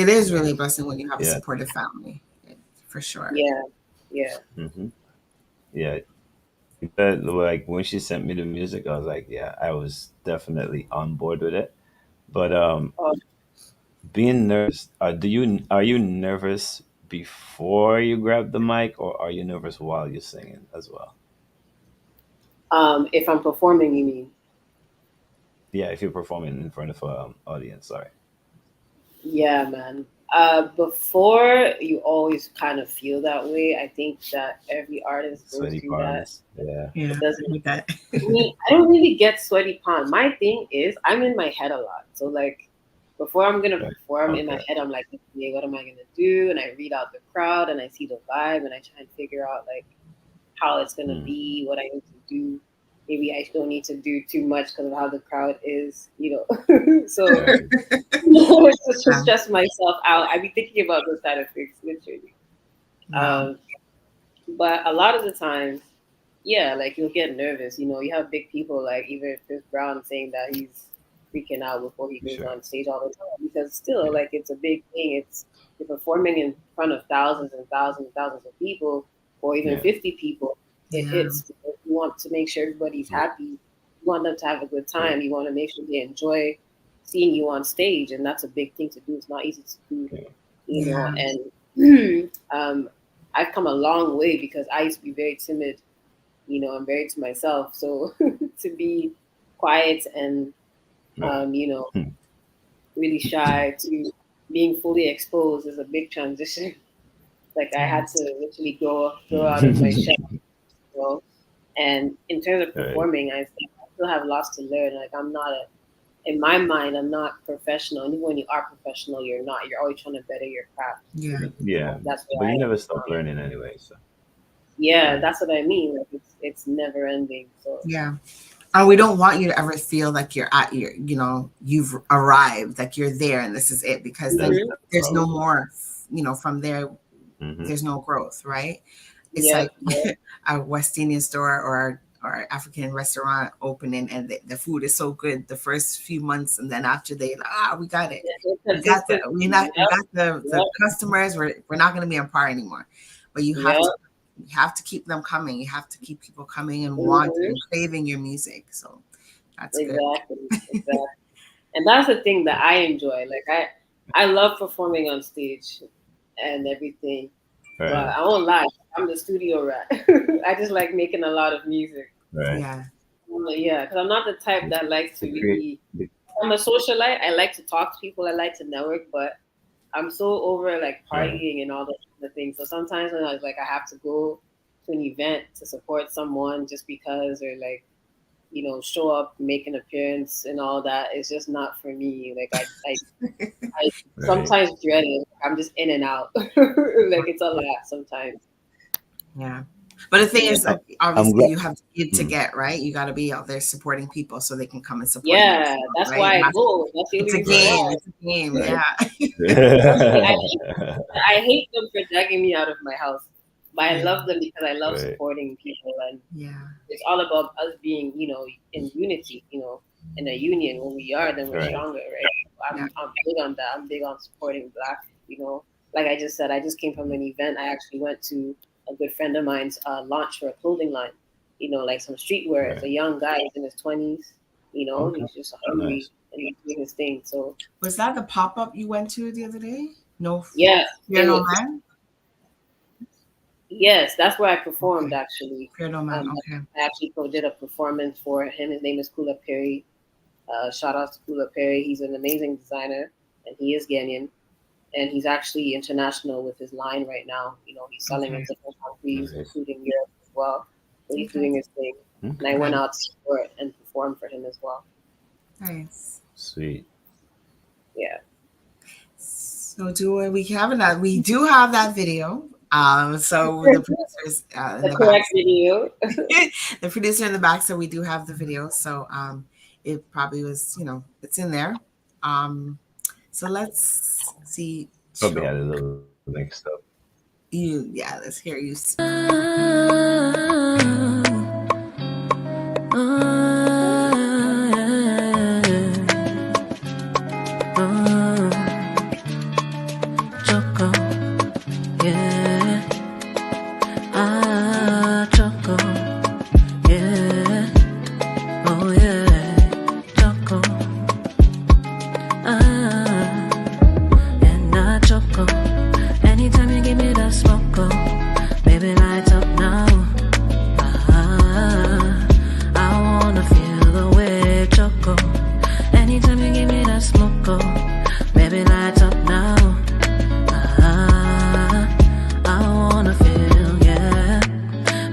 is really a blessing when you have a Yeah. supportive family, for sure. Yeah, yeah. Hmm. Yeah. But, like when she sent me the music, I was like, yeah, I was definitely on board with it. But Oh, being nervous, are you nervous before you grab the mic, or are you nervous while you're singing as well? if I'm performing, you mean? Yeah, if you're performing in front of audience, sorry. Yeah, man. Before you always kind of feel that way. I think that every artist goes Sweaty through that. palms. Yeah. It Yeah, doesn't. with that. I mean, I don't really get sweaty palms. My thing is, I'm in my head a lot. So like, before I'm gonna Right. perform in my Okay. head, I'm like, okay, what am I gonna do? And I read out the crowd and I see the vibe and I try and figure out like how it's gonna Hmm. be, what I need to do. Maybe I don't need to do too much because of how the crowd is. So Right. just to Yeah, stress myself out. I be thinking about those kind of things literally. wow. Um, but a lot of the times, yeah, like you'll get nervous. You have big people like even Chris Brown saying that he's freaking out before he For goes sure. on stage all the time because still, Yeah. like, it's a big thing. You're performing in front of thousands and thousands and thousands of people, or even Yeah. 50 people. It Yeah, hits because you want to make sure everybody's Yeah. happy. You want them to have a good Yeah. time. You want to make sure they enjoy seeing you on stage, and that's a big thing to do. It's not easy to do, Yeah. yeah, and I've come a long way because I used to be very timid. I'm very to myself. So to be quiet and, Right. um, you know, Hmm. really shy to being fully exposed is a big transition. Like I had to yes, literally grow out of my shell. Hmm. You know? And in terms of Right. performing, I think I still have lots to learn. Like in my mind, I'm not professional. And even when you are professional, you're not. You're always trying to better your craft. yeah, Yeah. That's where But you I am never stop now. learning anyway. So Yeah, yeah. that's what I mean. Like it's never ending. So yeah. And we don't want you to ever feel like you're at you've arrived, like you're there and this is it, because That's then hmm that's the there's no problem. more, from there, Hmm. there's no growth, right? It's yep, like yep. a West Indian store or African restaurant opening, and the food is so good the first few months, and then after they we got it, we got the Consistency. we Yep, got the yep, customers. We're not going to be on par anymore, but yep. you have to keep them coming. You have to keep people coming and wanting hmm and craving your music. So that's good. Exactly, exactly. And that's the thing that I enjoy. Like I love performing on stage and everything. But Right. I won't lie, I'm the studio rat. I just like making a lot of music. Right. Yeah, Yeah, because I'm not the type The, that likes to the create. really. The, I'm a socialite. I like to talk to people. I like to network, but I'm so over like right. partying and all those kind of things. So sometimes when I was like, I have to go to an event to support someone just because, or like, show up, make an appearance, and all that. It's just not for me. Like I Right. sometimes dread it. I'm just in and out. Like it's a lot sometimes. Yeah. But the thing Yeah. is, I'm obviously, glad. you have to give to Mm, get, right? You got to be out there supporting people so they can come and support you, Yeah, that's right? why I go. That's the It's only a reason right, game. why. It's a game. right. Yeah. Trust me, I hate them for dragging me out of my house, but I Yeah. love them because I love Right, supporting people, and Yeah. it's all about us being, in unity, in a union. When we are, then we're right. stronger, right? Yeah. I'm big on that. I'm big on supporting Black. Like I just said, I just came from an event. I actually went to a good friend of mine's launch for a clothing line. Like some streetwear. It's Right. a young guy. He's in his 20s. Okay. He's just hungry Nice. and he's doing his thing. So Was that the pop up you went to the other day? No, yeah, Fear it No was. Man? Yes, that's where I performed Okay. actually. Fear No Man. Um, Okay. I actually did a performance for him. His name is Kula Perry. Shout out to Kula Perry. He's an amazing designer, and he is Ghanaian. And he's actually international with his line right now. He's selling in Okay. different countries, Nice. including Europe as well. So he's Okay. doing his thing. And I Okay. went Nice. out to support and perform for him as well. Nice. Sweet. Yeah. So we do have that video. So the producers in The the back, correct video. the producer in the back, so we do have the video. So it probably was, it's in there. So let's see. Probably had a little mixed up. Yeah, let's hear you. Choco, yeah. Choco, yeah. Oh, yeah. Choco, and choco. Anytime you give me that smoke, baby, light up now. I wanna feel the way, choco. Anytime you give me that smoke, baby, light up now. I wanna feel, yeah.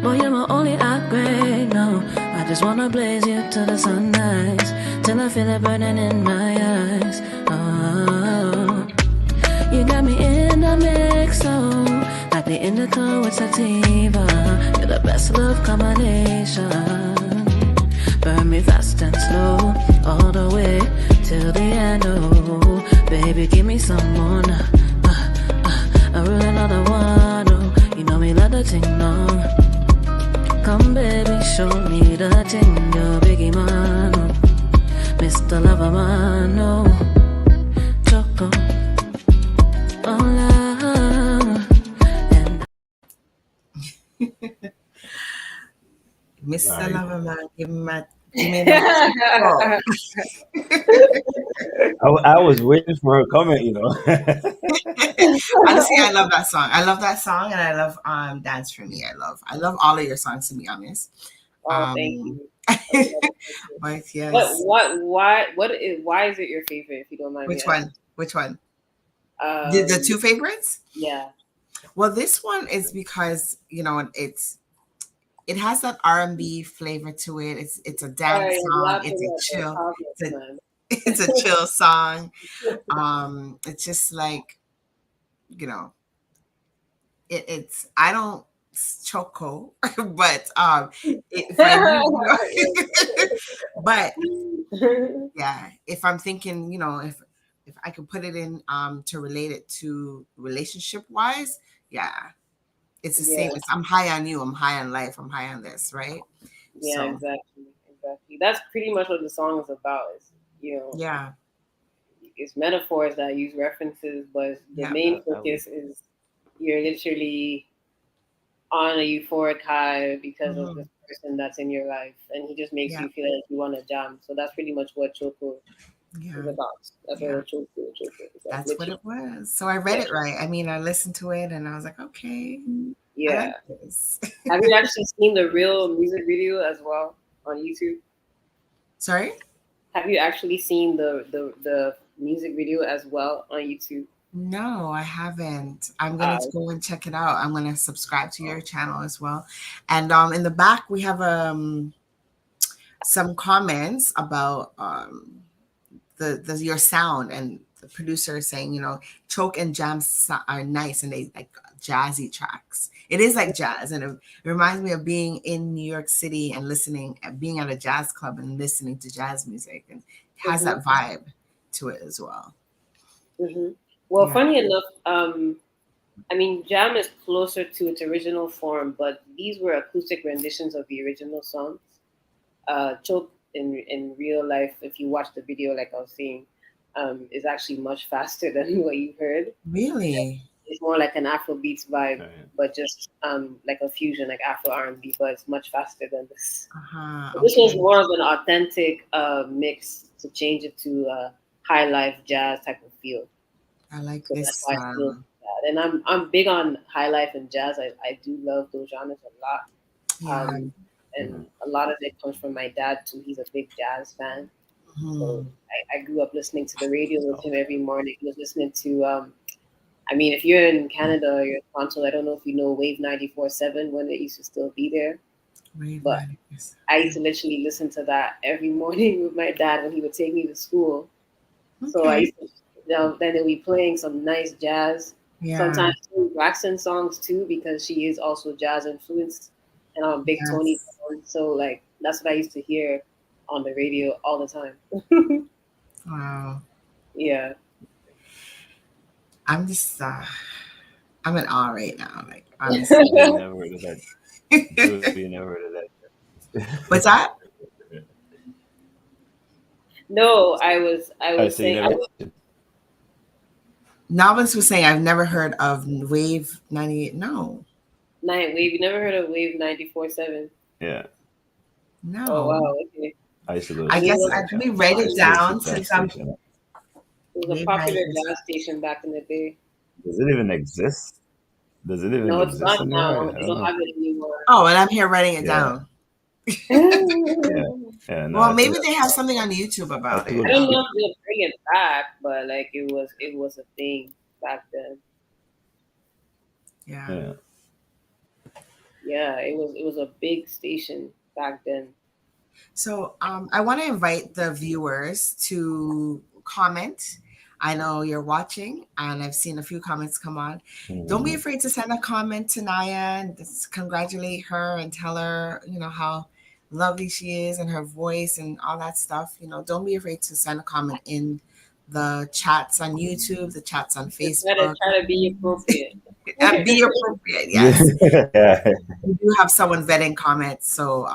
Boy, you're my only upgrade, no. I just wanna blaze you to the sunrise, till I feel it burning in my eyes. Oh, you got me in the mix, oh, like the indica with sativa. You're the best love combination. Burn me fast and slow, all the way till the end, oh. Baby, give me some more now. I really another one, oh. You know me love the ting long. Come baby, show me the ting, your biggie man, oh. Mr. Lover man, oh. Choco, oh love. And Mr. Nice. Loverman, give me that. I was waiting for her comment. Honestly, I love that song. I love that song, and I love "Dance for Me." I love all of your songs, to be honest. Oh, thank Um, you. That's amazing. but yes, Why is it your favorite? If you don't mind me which asking. one? Which one? The two favorites? Yeah. Well, this one is because it has that R&B flavor to it. It's a dance Sorry, I'm song. laughing It's a at the chill. comments, It's a man. it's a chill song. It's just like you know, it's I don't choco, but if I but yeah, if I'm thinking, if I could put it in to relate it to relationship wise, yeah, it's the Yeah, same. I'm high on you, I'm high on life, I'm high on this, right? yeah, So exactly. That's pretty much what the song is about. yeah, It's metaphors that use references, but the yeah, main I would. focus is you're literally on a euphoric high because of hmm this person that's in your life, and he just makes yeah, you feel like you want to jam. So that's pretty much what Choco is yeah, about. That's yeah. what Choco is like, That's what literally. it was. So I read Yeah, it right. I mean, I listened to it and I was like, okay, I like yeah. this. Have you actually seen the real music video as well on YouTube? Sorry? Have you actually seen the music video as well on YouTube? No, I haven't. I'm gonna Uh, go and check it out. I'm gonna subscribe to your Oh, channel as well. And in the back we have some comments about the your sound, and the producer is saying, choke and jams are nice and they like jazzy tracks. It is like jazz, and it reminds me of being in New York City and listening, being at a jazz club and listening to jazz music, and it has that vibe to it as well. Well, Yeah. funny enough, I mean, jam is closer to its original form, but these were acoustic renditions of the original songs. Choke in real life, if you watch the video, like I was saying, is actually much faster than what you heard. Really? It's more like an Afro beats vibe, Right. but just like a fusion, like Afro R&B, but it's much faster than this. Uh-huh. This was Okay. more of an authentic mix to change it to a high life jazz type of feel. I like So that's this. why I feel that. And I'm big on high life and jazz. I do love those genres a lot. Yeah. And a lot of it comes from my dad too. He's a big jazz fan. So Mhm. I grew up listening to the radio with Oh, him every morning. He was listening to I mean, if you're in Canada or you're in Toronto, I don't know if you know Wave 94.7 when it used to still be there. Wave But 90s. I used to literally listen to that every morning with my dad when he would take me to school. So I Okay. used to, then they'll be playing some nice jazz. Yeah. Sometimes Toni Braxton songs too, because she is also jazz influenced, and I'm a big Tony Yes. fan. So like that's what I used to hear on the radio all the time. Wow. Yeah. I'm just I'm in awe right now, like you honestly. never heard of that. Julie, you never heard of What's that? that. No, I I was say you saying never. Novice was saying I've never heard of Wave 98. No. Night Wave. You never heard of Wave 94.7? Yeah, Oh No. wow, okay. I used to go I to It guess sleep was that let me channel. write I it used to go to down sleep that since I'm station. it was a Wave popular 98. jazz station back in the day. Does it even exist? Does it even No, it's exist not anymore? now. I They don't don't know. have it anymore. Oh, and I'm here writing it Yeah, down. yeah, yeah. No, Well, I have to maybe go. they have something on YouTube I have about to it. go I to don't sleep. know if they'll bring it back, but like it was a thing back then. Yeah. Yeah. Yeah, it was a big station back then. So I want to invite the viewers to comment. I know you're watching, and I've seen a few comments come on. Don't be Mhm. afraid to send a comment to Naya and just congratulate her and tell her, how lovely she is and her voice and all that stuff. Don't be afraid to send a comment in the chats on YouTube, the chats on Just gotta Facebook. try to be appropriate. Be appropriate, yes. yeah, We do have someone vetting comments, so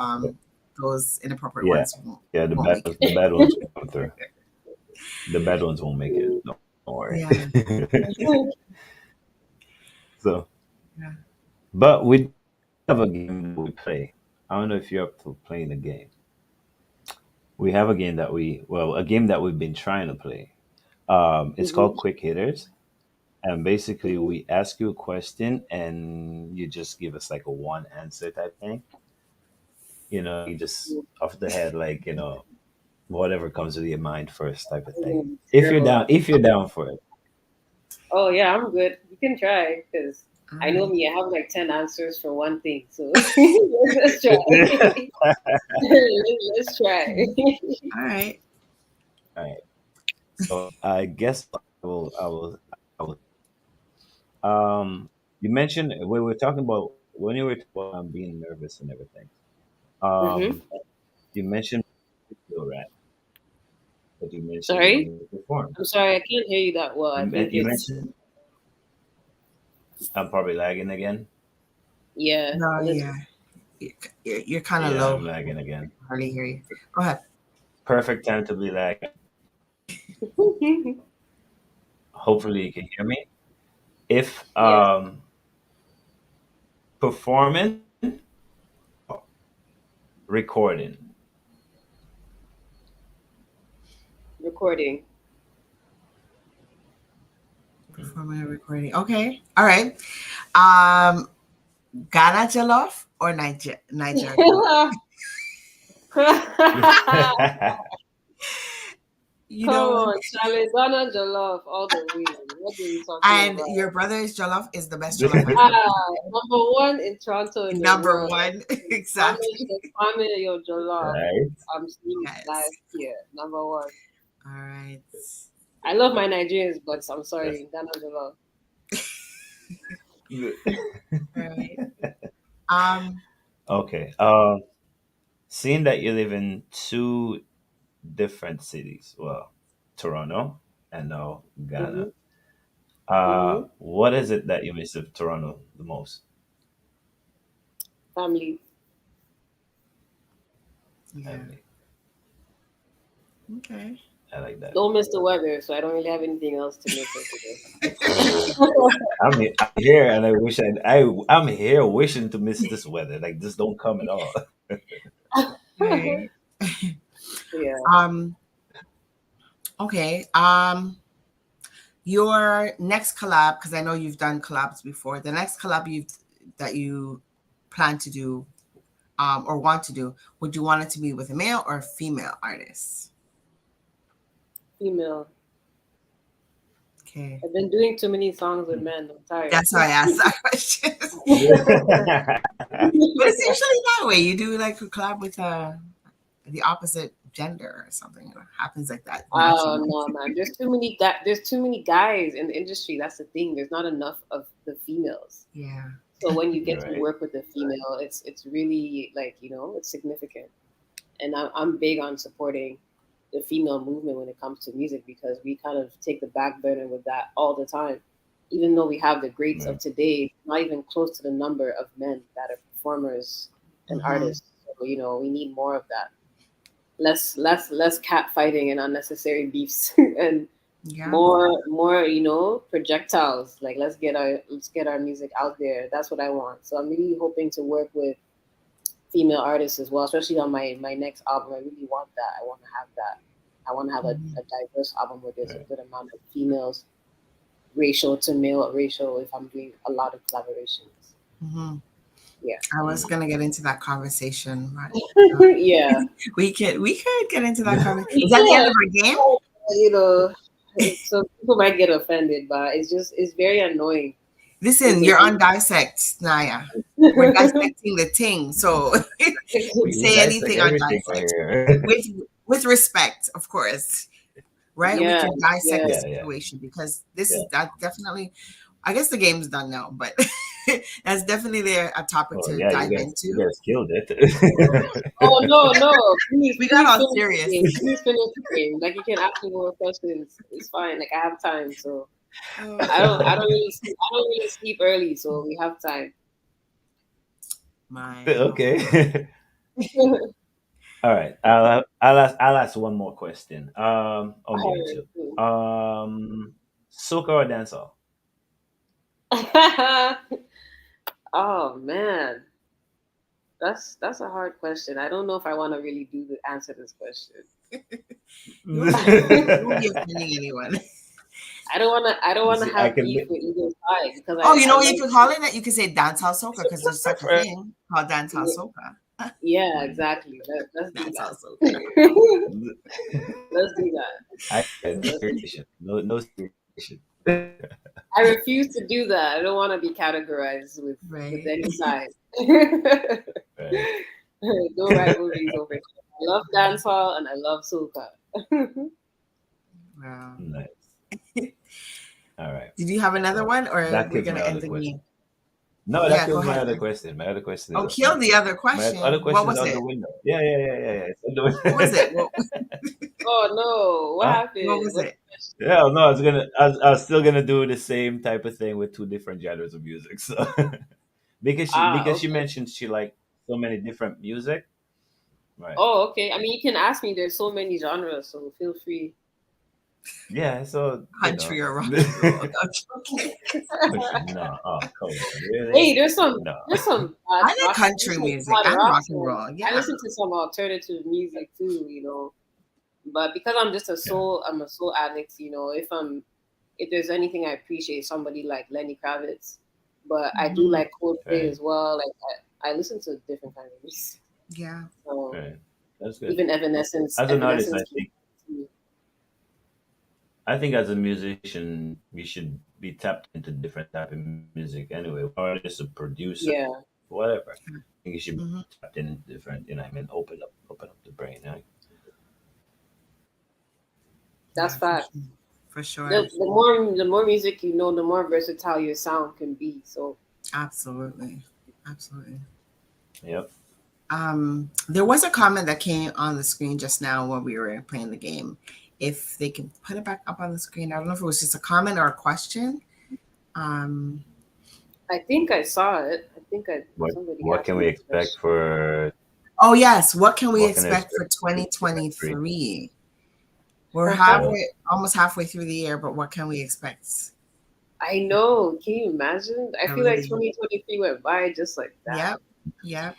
those inappropriate yeah, ones yeah. won't make it. The bad ones will come through. The bad ones won't make it. Don't worry. Yeah. So, Yeah. but we have a game that we play. I don't know if you're up to playing a game. We have a game that a game that we've been trying to play. It's Mhm, called Quick Hitters, and basically mhm. we ask you a question and you just give us like a one answer type thing. You just off the head, like whatever comes to your mind first type of I'm thing. gonna be terrible at. If you're down for it. Oh yeah, I'm good. You can try because All I know right. me. I have like 10 answers for one thing, so let's try. Let's try. All right. All right. So I guess I will. You mentioned we were talking about when you were talking about being nervous and everything. Hmm. Um, you mentioned video, right? But you mentioned when Sorry, you perform. I'm sorry. I can't hear you that well. I think You it's mentioned I'm probably lagging again. yeah, No, a little. yeah. You're kind of Yeah, low. I'm lagging again. Hardly hear you. Go ahead. Perfect time to be lagging. Hopefully you can hear me. If Yes, performing, recording. recording. Performing a recording. Okay. All right. Um, Ghana jollof or Niger jollof? You Come know, on, Charlie, Ghana Jollof all the way. What are you talking and about? your brother's jollof is the best jollof I've Ah, ever number one in Toronto in the Number world. one. Spanish, Exactly. Spanish, your Jollof. Right? I'm seeing it live Yes. here. Number one. All right. I love my Nigerians, but I'm That's sorry, Ghana's a lot. Right. Um, okay. Seeing that you live in two different cities, well, Toronto and now Ghana. Mhm. Mhm. What is it that you miss of Toronto the most? Family. yeah. Family. Okay. I like that. Don't miss the weather, so I don't really have anything else to miss over there. I'm here, and I wish I'm here wishing to miss this weather. Like this don't come at all. Right. Yeah. Um, okay. Your next collab, because I know you've done collabs before. The next collab that you plan to do, or want to do, would you want it to be with a male or a female artist? Female. Okay. I've been doing too many songs with men. I'm tired. That's why I asked that question. But it's usually that way. You do like a collab with the opposite gender or something. It happens like that Oh naturally. no, man. There's too many guys in the industry. That's the thing. There's not enough of the females. Yeah. So when you get to Right. work with a female, it's really like it's significant. And I'm big on supporting the female movement when it comes to music because we kind of take the back burner with that all the time. Even though we have the greats of Right. today, not even close to the number of men that are performers and Mm-hmm. artists. So we need more of that. Less cat fighting and unnecessary beefs and Yeah. more projectiles. Like let's get our music out there. That's what I want. So I'm really hoping to work with female artists as well, especially on my next album. I really want that. I want to have that. I want to have Mm-hmm. a diverse album where there's a Right. good amount of females, racial to male ratio. If I'm doing a lot of collaborations, Mm-hmm. yeah, I was gonna get into that conversation, but yeah, we could get into that conversation. Is that the end yeah. of our game? You know, so people might get offended, but it's very annoying. It's Listen, a you're on Dissect, Naya. We're dissecting the thing, so We say dissect anything on everything Dissect here. with with respect, of course. Right? We yeah, can dissect yeah. the Yeah, yeah, situation because this yeah. is that definitely. I guess the game's done now, but that's definitely a topic Oh to yeah, dive you into. guys killed it. Oh no, no! Please, We got please all finish the serious. game. Please finish the game. Like you can ask me more questions. It's fine. Like I have time, so Oh, I don't really sleep early, so we have time. my Okay. All right. I'll ask one more question. On Alright, YouTube. cool. Soca or dancehall? Oh man, that's a hard question. I don't know if I want to really do the answer this question. you won't be offending anyone. I don't want to. I don't You want to see, I have can beef make with either side because Oh, you I know what you love. could call it? That you could say dancehall soca because there's such a prefer. thing called dancehall soca. Yeah, exactly. Let's do Dancehall soca. that. Let's do that. I no Let's do irritation. No irritation. I refuse to do that. I don't want to be categorized with Right. any side. Right. No rivalries over here. I love dancehall and I love soca. Wow. Nice. All right. Did you have another So one, or that we're kills gonna my end other the game? question. No, that Yeah, go kills my ahead. other question. My other question Oh, is kill the other my other question. What question is was out the it? window. Yeah. It's out the What was it? window. Oh no! What Huh? What happened? was What? it? Yeah, no, I was still gonna do the same type of thing with two different genres of music. So because she Ah, because she okay. mentioned she like so many different music. Right. Oh, okay. I mean, you can ask me. There's so many genres, so feel free. Yeah, so Country or rock and roll? Okay. country. No, oh come on, Hey, really? there's some No. there's some bad I like rock. There's country some music bad and rock rock and songs. roll. I Yeah. listen to some alternative music too. But because I'm just Yeah. I'm a soul addict. If there's anything I appreciate, somebody like Lenny Kravitz. But I do Mhm. like Coldplay Right. as well. Like I listen to different kinds of music. Yeah. So Right. That's good. even Evanescence, As an artist, Evanescence. I think as a musician, you should be tapped into different type of music anyway. Artist, a producer, Yeah, whatever. I think you should be Hmm. tapped in different. I mean, open up the brain. Right? that's Yeah, for fact. sure. for sure. The more music you know, the more versatile your sound can be. So Absolutely. Absolutely. Yep. There was a comment that came on the screen just now when we were playing the game. If they can put it back up on the screen, I don't know if it was just a comment or a question. Um, I think I saw it. I think I What somebody what asked can me we a expect question. for oh yes, what can we what can I expect for expect for 2023? 2023? We're Yeah. almost halfway through the year, but what can we expect? I know. Can you imagine? I feel like Really? 2023 went by just like that. Yep. Yep.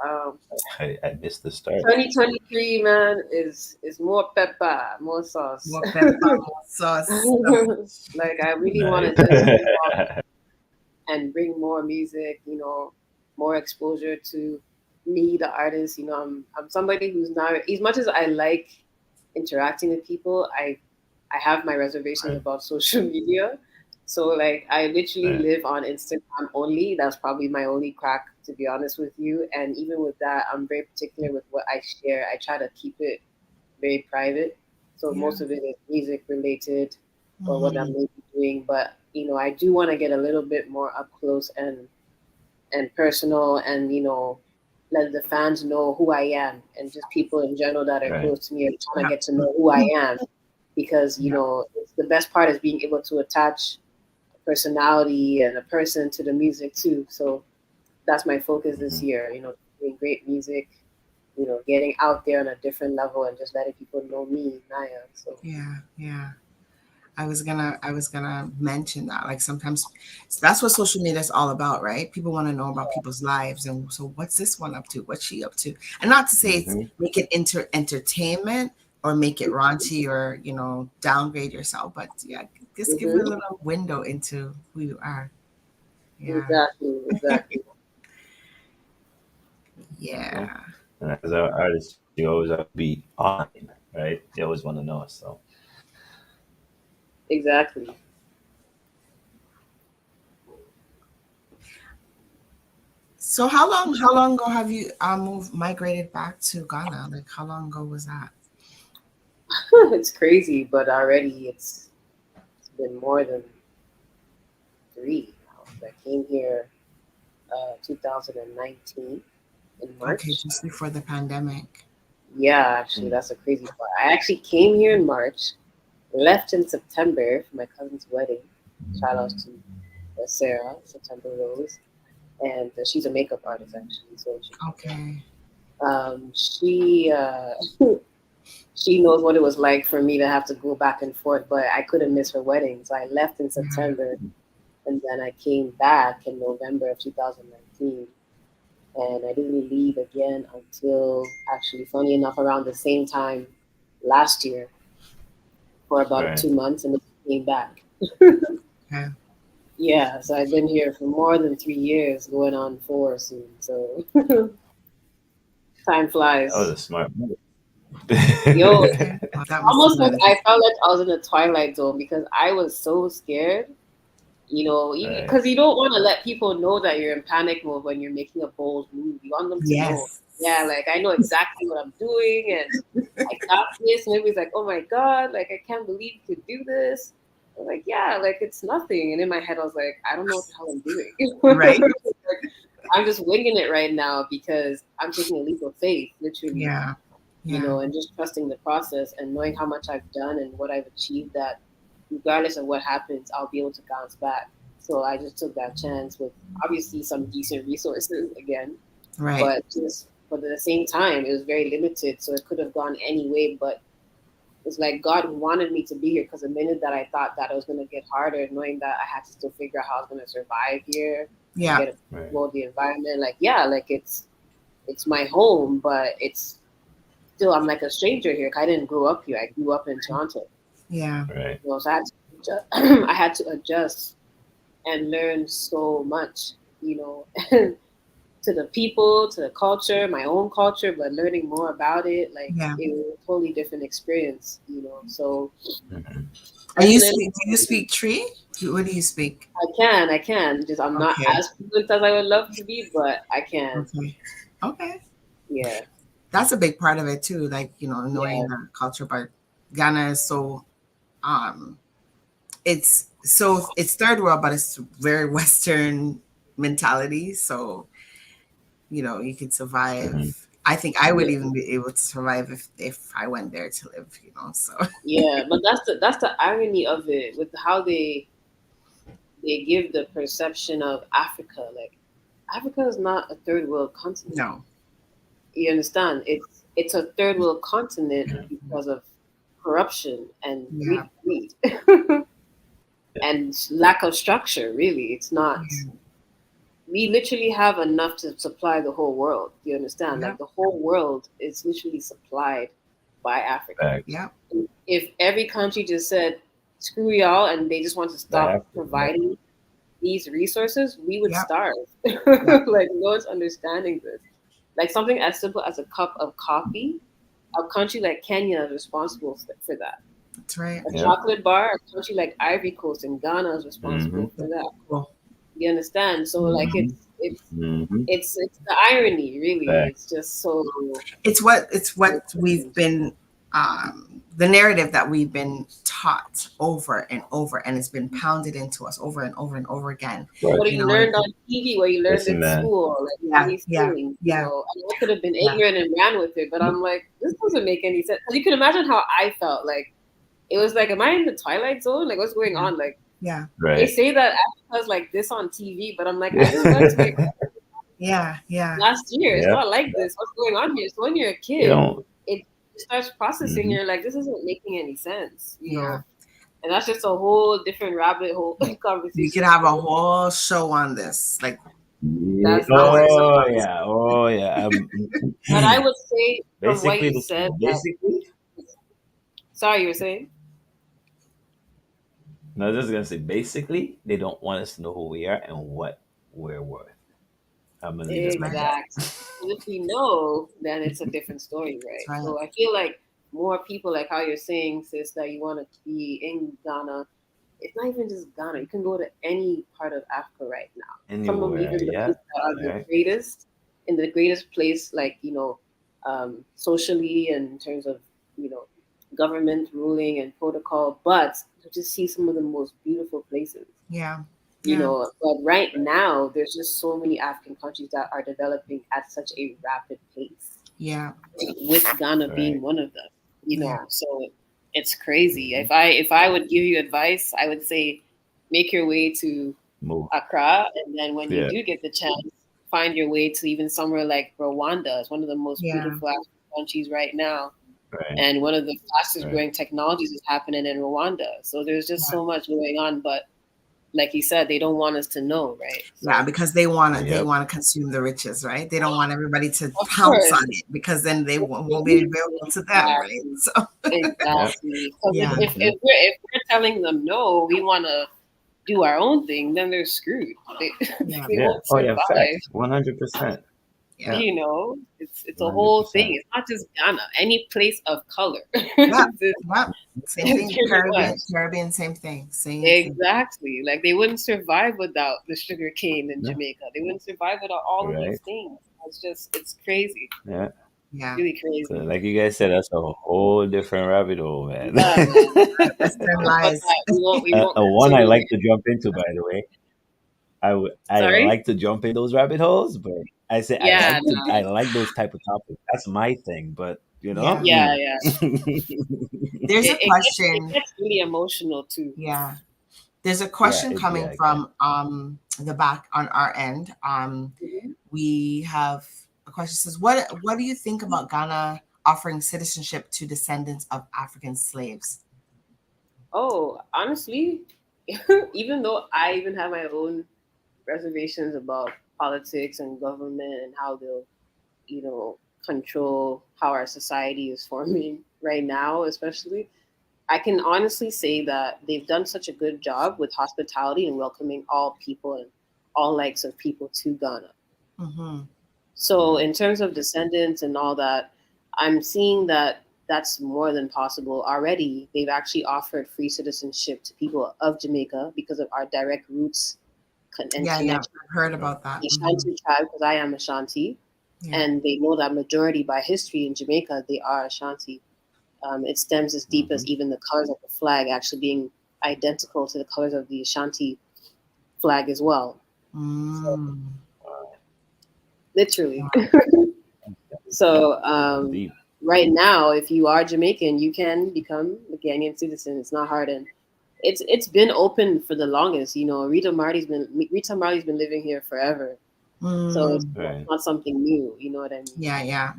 Um, I missed the start. 2023, man, is more pepper, more sauce. More pepper, more sauce. Like I really want Nice. to just go out and bring more music, more exposure to me, the artist. I'm somebody who's not, as much as I like interacting with people, I have my reservations Right. about social media. So like I literally Right. live on Instagram only. That's probably my only crack, to be honest with you. And even with that, I'm very particular with what I share. I try to keep it very private. So Yeah. most of it is music related or what I'm Mhm. maybe doing. But I do want to get a little bit more up close and personal, and let the fans know who I am, and just people in general that are Right. close to me are trying to Yeah. get to know who I am, because Yeah. it's the best part is being able to attach a personality and a person to the music too. So that's my focus this Hmm. year. Doing great music, getting out there on a different level and just letting people know me, Naya. So Yeah. Yeah. I was gonna mention that. Like sometimes that's what social media is all about, right? People want to know about people's lives, and so what's this one up to? What's she up to? And not to say it's Hmm. make it entertainment or make it raunchy or downgrade yourself, but yeah, just give it a hmm little window into who you are. Yeah, exactly. Yeah. yeah. And as our artists, you always have to be online, right? They always want to know us. So Exactly. So how long ago have you migrated back to Ghana? Like how long ago was that? It's crazy, but already it's been more than three now. I came here 2019 in Okay, March. just before the pandemic. Yeah, actually, mm, that's a crazy part. I actually came here in March, left in September for my cousin's wedding. Shout out to Sarah, September Rose, and she's a makeup artist actually. So Okay. she she knows what it was like for me to have to go back and forth, but I couldn't miss her wedding, so I left in Yeah. September, and then I came back in November of 2019, and I didn't leave again until actually, funny enough, around the same time last year for about right. 2 months, and then I came back. Okay. Yeah, so I've been here for more than 3 years, going on four soon. So time That was flies. a smart move. Yo, Okay. Well, that must have almost like been I felt like I was in the twilight zone because I was so scared. Right. Because you don't want to let people know that you're in panic mode when you're making a bold move. You want them to know, yes. yeah, like I know exactly what I'm doing, and I got this. And everybody's like, "Oh my god, like I can't believe you could do this." I'm like, "Yeah, like it's nothing." And in my head, I was like, "I don't know what the hell I'm doing." Right? Like, I'm just winging it right now because I'm taking a leap of faith, literally, Yeah. Yeah. and just trusting the process and knowing how much I've done and what I've achieved, that regardless of what happens, I'll be able to bounce back. So I just took that chance with obviously some decent resources again, Right. but at the same time, it was very limited. So it could have gone any way, but it's like God wanted me to be here because the minute that I thought that it was going to get harder, knowing that I had to still figure out how I was going to survive here and Yeah. get a Right. well the environment, like yeah, like it's my home, but it's still I'm like a stranger here. I didn't grow up here. I grew up in Toronto. Yeah. Right. So I had to I had to adjust and learn so much, you know, to the people, to the culture, my own culture, but learning more about it, like Yeah. it was a totally different experience. So Hmm. And you definitely speak? Do you speak tree? What do you speak? I can. Just I'm not Okay. as fluent as I would love to be, but I can. Okay. Okay. Yeah. That's a big part of it too. Like knowing Yeah. the culture, but Ghana is so um, it's third world, but it's very Western mentality. So you can Hmm. survive. I think I would Yeah, even be able to survive if I went there to live. So yeah, but that's the irony of it with how they give the perception of Africa. Like Africa is not a third world continent. no, You understand? It's a third world continent because of corruption and yeah, greed and lack of structure. Really, it's not. yeah, We literally have enough to supply the whole world. You understand? yeah, Like the whole world is literally supplied by Africa. Facts. yeah, If every country just said, screw y'all, and they just want to That stop happened. Yeah. providing these resources, we would yeah, starve. yeah. Like, no one's understanding this. Like, something as simple as a cup of coffee, a country like Kenya is responsible for that. That's right. A Yeah. chocolate bar, a country like Ivory Coast and Ghana is Hmm. responsible for that. Cool. You understand? So, like, Mhm. Hmm. it's the irony, really. Facts. It's just so. It's what we've been the narrative that we've been taught over and over, and it's been pounded into us over and over and over again. But What You you know, learned on TV, what you learned listen, in man. school, like all yeah, these yeah, things, yeah, and I could have been yeah, ignorant and ran with it, but I'm like, this doesn't make any sense. 'Cause you can imagine how I felt. Like, it was like, am I in the Twilight Zone? Like, what's going yeah, on? Like, yeah, they Right. say that Africa's like this on TV, but I'm like, I just went to my yeah, yeah, last year. It's Yep. not like this. What's going on here? So when you're a You kid, don't. it starts processing. Hmm. You're like, this isn't making any sense, yeah. And that's just a whole different rabbit hole We conversation. could have a whole show on this. Like, That's hours. different. Oh yeah. Oh yeah. But I would say from what Basically, you this. said that. Basically, Sorry, you were saying. no, I was just gonna say. Basically, they don't want us to know who we are and what we're worth. I'm gonna leave it That's like right. that. Exactly. And if we know, then it's a different story, That's right? right. So I feel like more people, like how you're saying, sis, that you want to be in Ghana. It's not even just Ghana. You can go to any part of Africa right now. Some of them, Anywhere. even the Yeah. places that are the Right. greatest, in the greatest place, like socially and in terms of you know government ruling and protocol, but to just see some of the most beautiful places. Yeah, yeah, But right now there's just so many African countries that are developing at such a rapid pace, yeah, with Ghana being Right. one of them. yeah, So it's crazy. Hmm. If I would give you advice, I would say make your way to Move. Accra, and then when you Yeah. do get the chance, find your way to even somewhere like Rwanda. It's one of the most yeah. beautiful African countries right now, Right. and one of the fastest Right. growing technologies is happening in Rwanda. So there's just Yeah. so much going on, but like you said, they don't want us to know, right? Yeah, So because they want to Yep. consume the riches, right? They don't want everybody to of pounce course, on it because then they won't be available to them, right? exactly, So Yep. exactly. Because yeah, Hmm. if we're telling them no, we want to do our own thing, then they're screwed. They, yeah, they Yeah. won't Oh yeah. survive. Facts. 100%. yeah, Yeah. It's a whole thing. 100%. It's not just Ghana. Any place of color. yeah, This yeah. Same is thing. pretty much Caribbean, same thing. Same thing. exactly like they wouldn't survive without the sugar cane in Yeah. Jamaica. They wouldn't survive without all of these Right. things. It's crazy, Yeah. Yeah, really So, crazy. like you guys said, that's a whole different rabbit hole, man. Yeah, man. Western But lies. we won't One I continue like it. to jump into, by the way. I Sorry. like to jump in those rabbit holes, but I say Yeah, I no. like those type of topics. That's my thing, but Yeah. Yeah, yeah. There's a It question. gets really emotional too. Yeah. There's a yeah, question it coming yeah, it can. from the back on our end. Mhm. We have a question says, what do you think about Ghana offering citizenship to descendants of African slaves? Oh, honestly, even though I even have my own reservations about politics and government and how they'll, control how our society is forming right now, especially, I can honestly say that they've done such a good job with hospitality and welcoming all people and all likes of people to Ghana. Mm-hmm. So, in terms of descendants and all that, I'm seeing that that's more than possible already. They've actually offered free citizenship to people of Jamaica because of our direct roots and Yeah, yeah. connection. I've heard about that. The Mm-hmm. Ashanti tribe, because I am Ashanti, Yeah. and they know that majority by history in Jamaica, they are Ashanti. It stems as deep as even the colors of the flag actually being identical to the colors of the Ashanti flag as well. So, literally. So right now, if you are Jamaican, you can become a Ghanaian citizen. It's not hard, and it's been open for the longest. You know, Rita Marley's been living here forever, so it's not something new. You know what I mean? Yeah.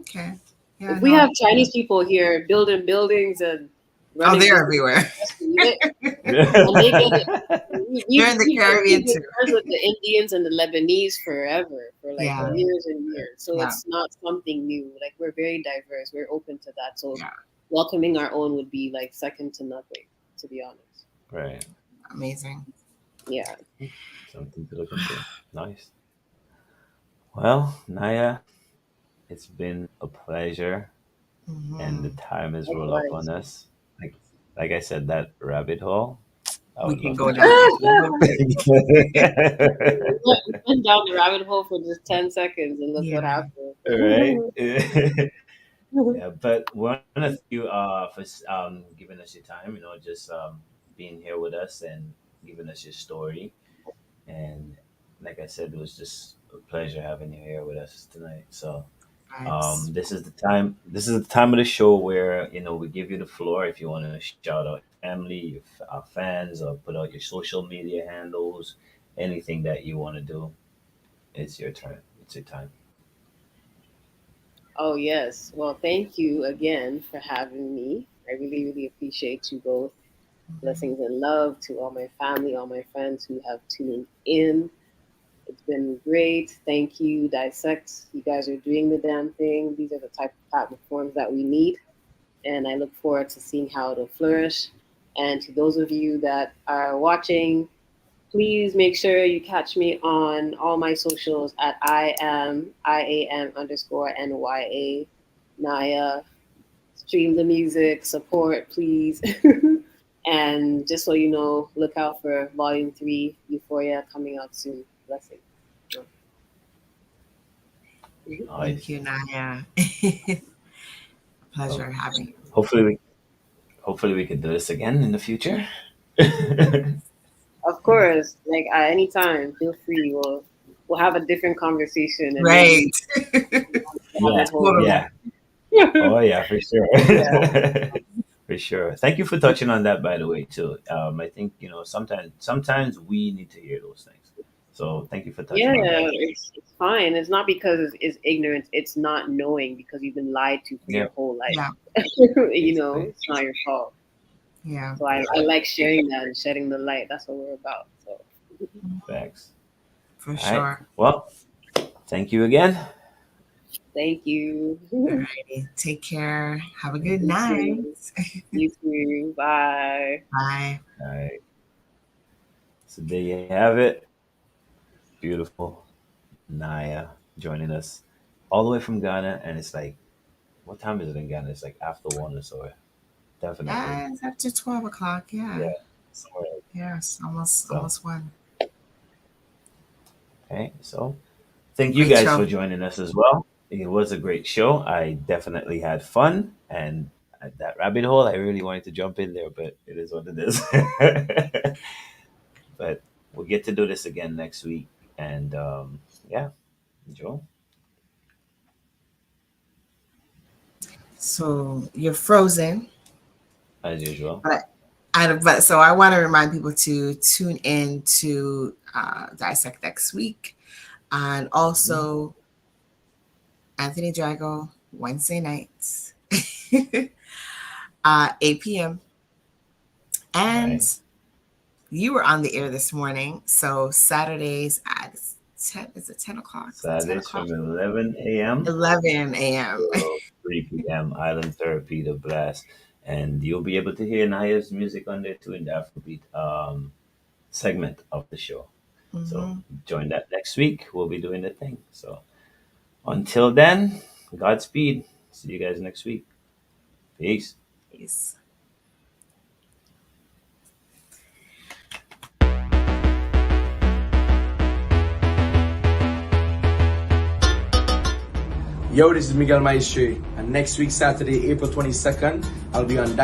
Okay. Yeah, if we have Chinese people here building buildings and running, they're everywhere. And they get it. They're in the Caribbean too. Friends with the Indians and the Lebanese forever, for like years and years. So it's not something new. Like, we're very diverse. We're open to that. So welcoming our own would be like second to nothing, to be honest. Right. Amazing. Yeah. Something to look into. Nice. Well, Naya, it's been a pleasure, and the time has rolled up on us. Like I said, that rabbit hole. We can go down. Went down the rabbit hole for just 10 seconds and look what happened. Right. Yeah, but we want to thank you for giving us your time. You know, just being here with us and giving us your story. And like I said, it was just a pleasure having you here with us tonight. So this is the time. This is the time of the show where we give you the floor if you want to shout out family, your fans, or put out your social media handles, anything that you want to do. It's your turn. It's your time. Oh yes. Well, thank you again for having me. I really, really appreciate you both. Blessings and love to all my family, all my friends who have tuned in. It's been great. Thank you, Dissect. You guys are doing the damn thing. These are the type of platforms that we need. And I look forward to seeing how it'll flourish. And to those of you that are watching, please make sure you catch me on all my socials at IAM_NYA. Naya. Stream the music, support, please. And just so you know, look out for Volume 3, Euphoria, coming out soon. Blessings. Thank you, Naya. Pleasure having you. Hopefully we can do this again in the future. Of course, like at any time, feel free. We'll have a different conversation. And right. Yeah. Oh yeah, for sure. Yeah. For sure. Thank you for touching on that, by the way, too. I think sometimes we need to hear those things. So thank you for touching on that. Yeah, it's fine. It's not because it's ignorance. It's not knowing because you've been lied to for your whole life. Yeah. It's not your fault. Yeah. So I like sharing that and shedding the light. That's what we're about. So. Thanks. For sure. Right. Well, thank you again. Thank you. Alrighty. Take care. Have a good night. You too. Bye. Bye. All right. So there you have it. Beautiful Naya joining us all the way from Ghana. And it's like, what time is it in Ghana? It's like after 1 or so. Definitely. Yeah, it's after 12 o'clock. Yeah. Yeah. Yeah, it's almost 1. Okay. So thank you guys for joining us as well. It was a great show. I definitely had fun, and at that rabbit hole, I really wanted to jump in there, but it is what it is. But we'll get to do this again next week, and Joe. So you're frozen, As usual. But so I want to remind people to tune in to Dissect next week, and also. Anthony Drago, Wednesday nights, 8 p.m. And you were on the air this morning. So Saturdays at 10, is it 10 o'clock? Saturdays from 11 a.m. 11 a.m. 3 p.m. Island Therapy, the blast. And you'll be able to hear Naya's music on there too in the Afrobeat segment of the show. Mm-hmm. So join that next week. We'll be doing the thing. So until then, Godspeed. See you guys next week. Peace. Peace. Yo, this is Miguel Maestri, and next week, Saturday, April 22nd, I'll be on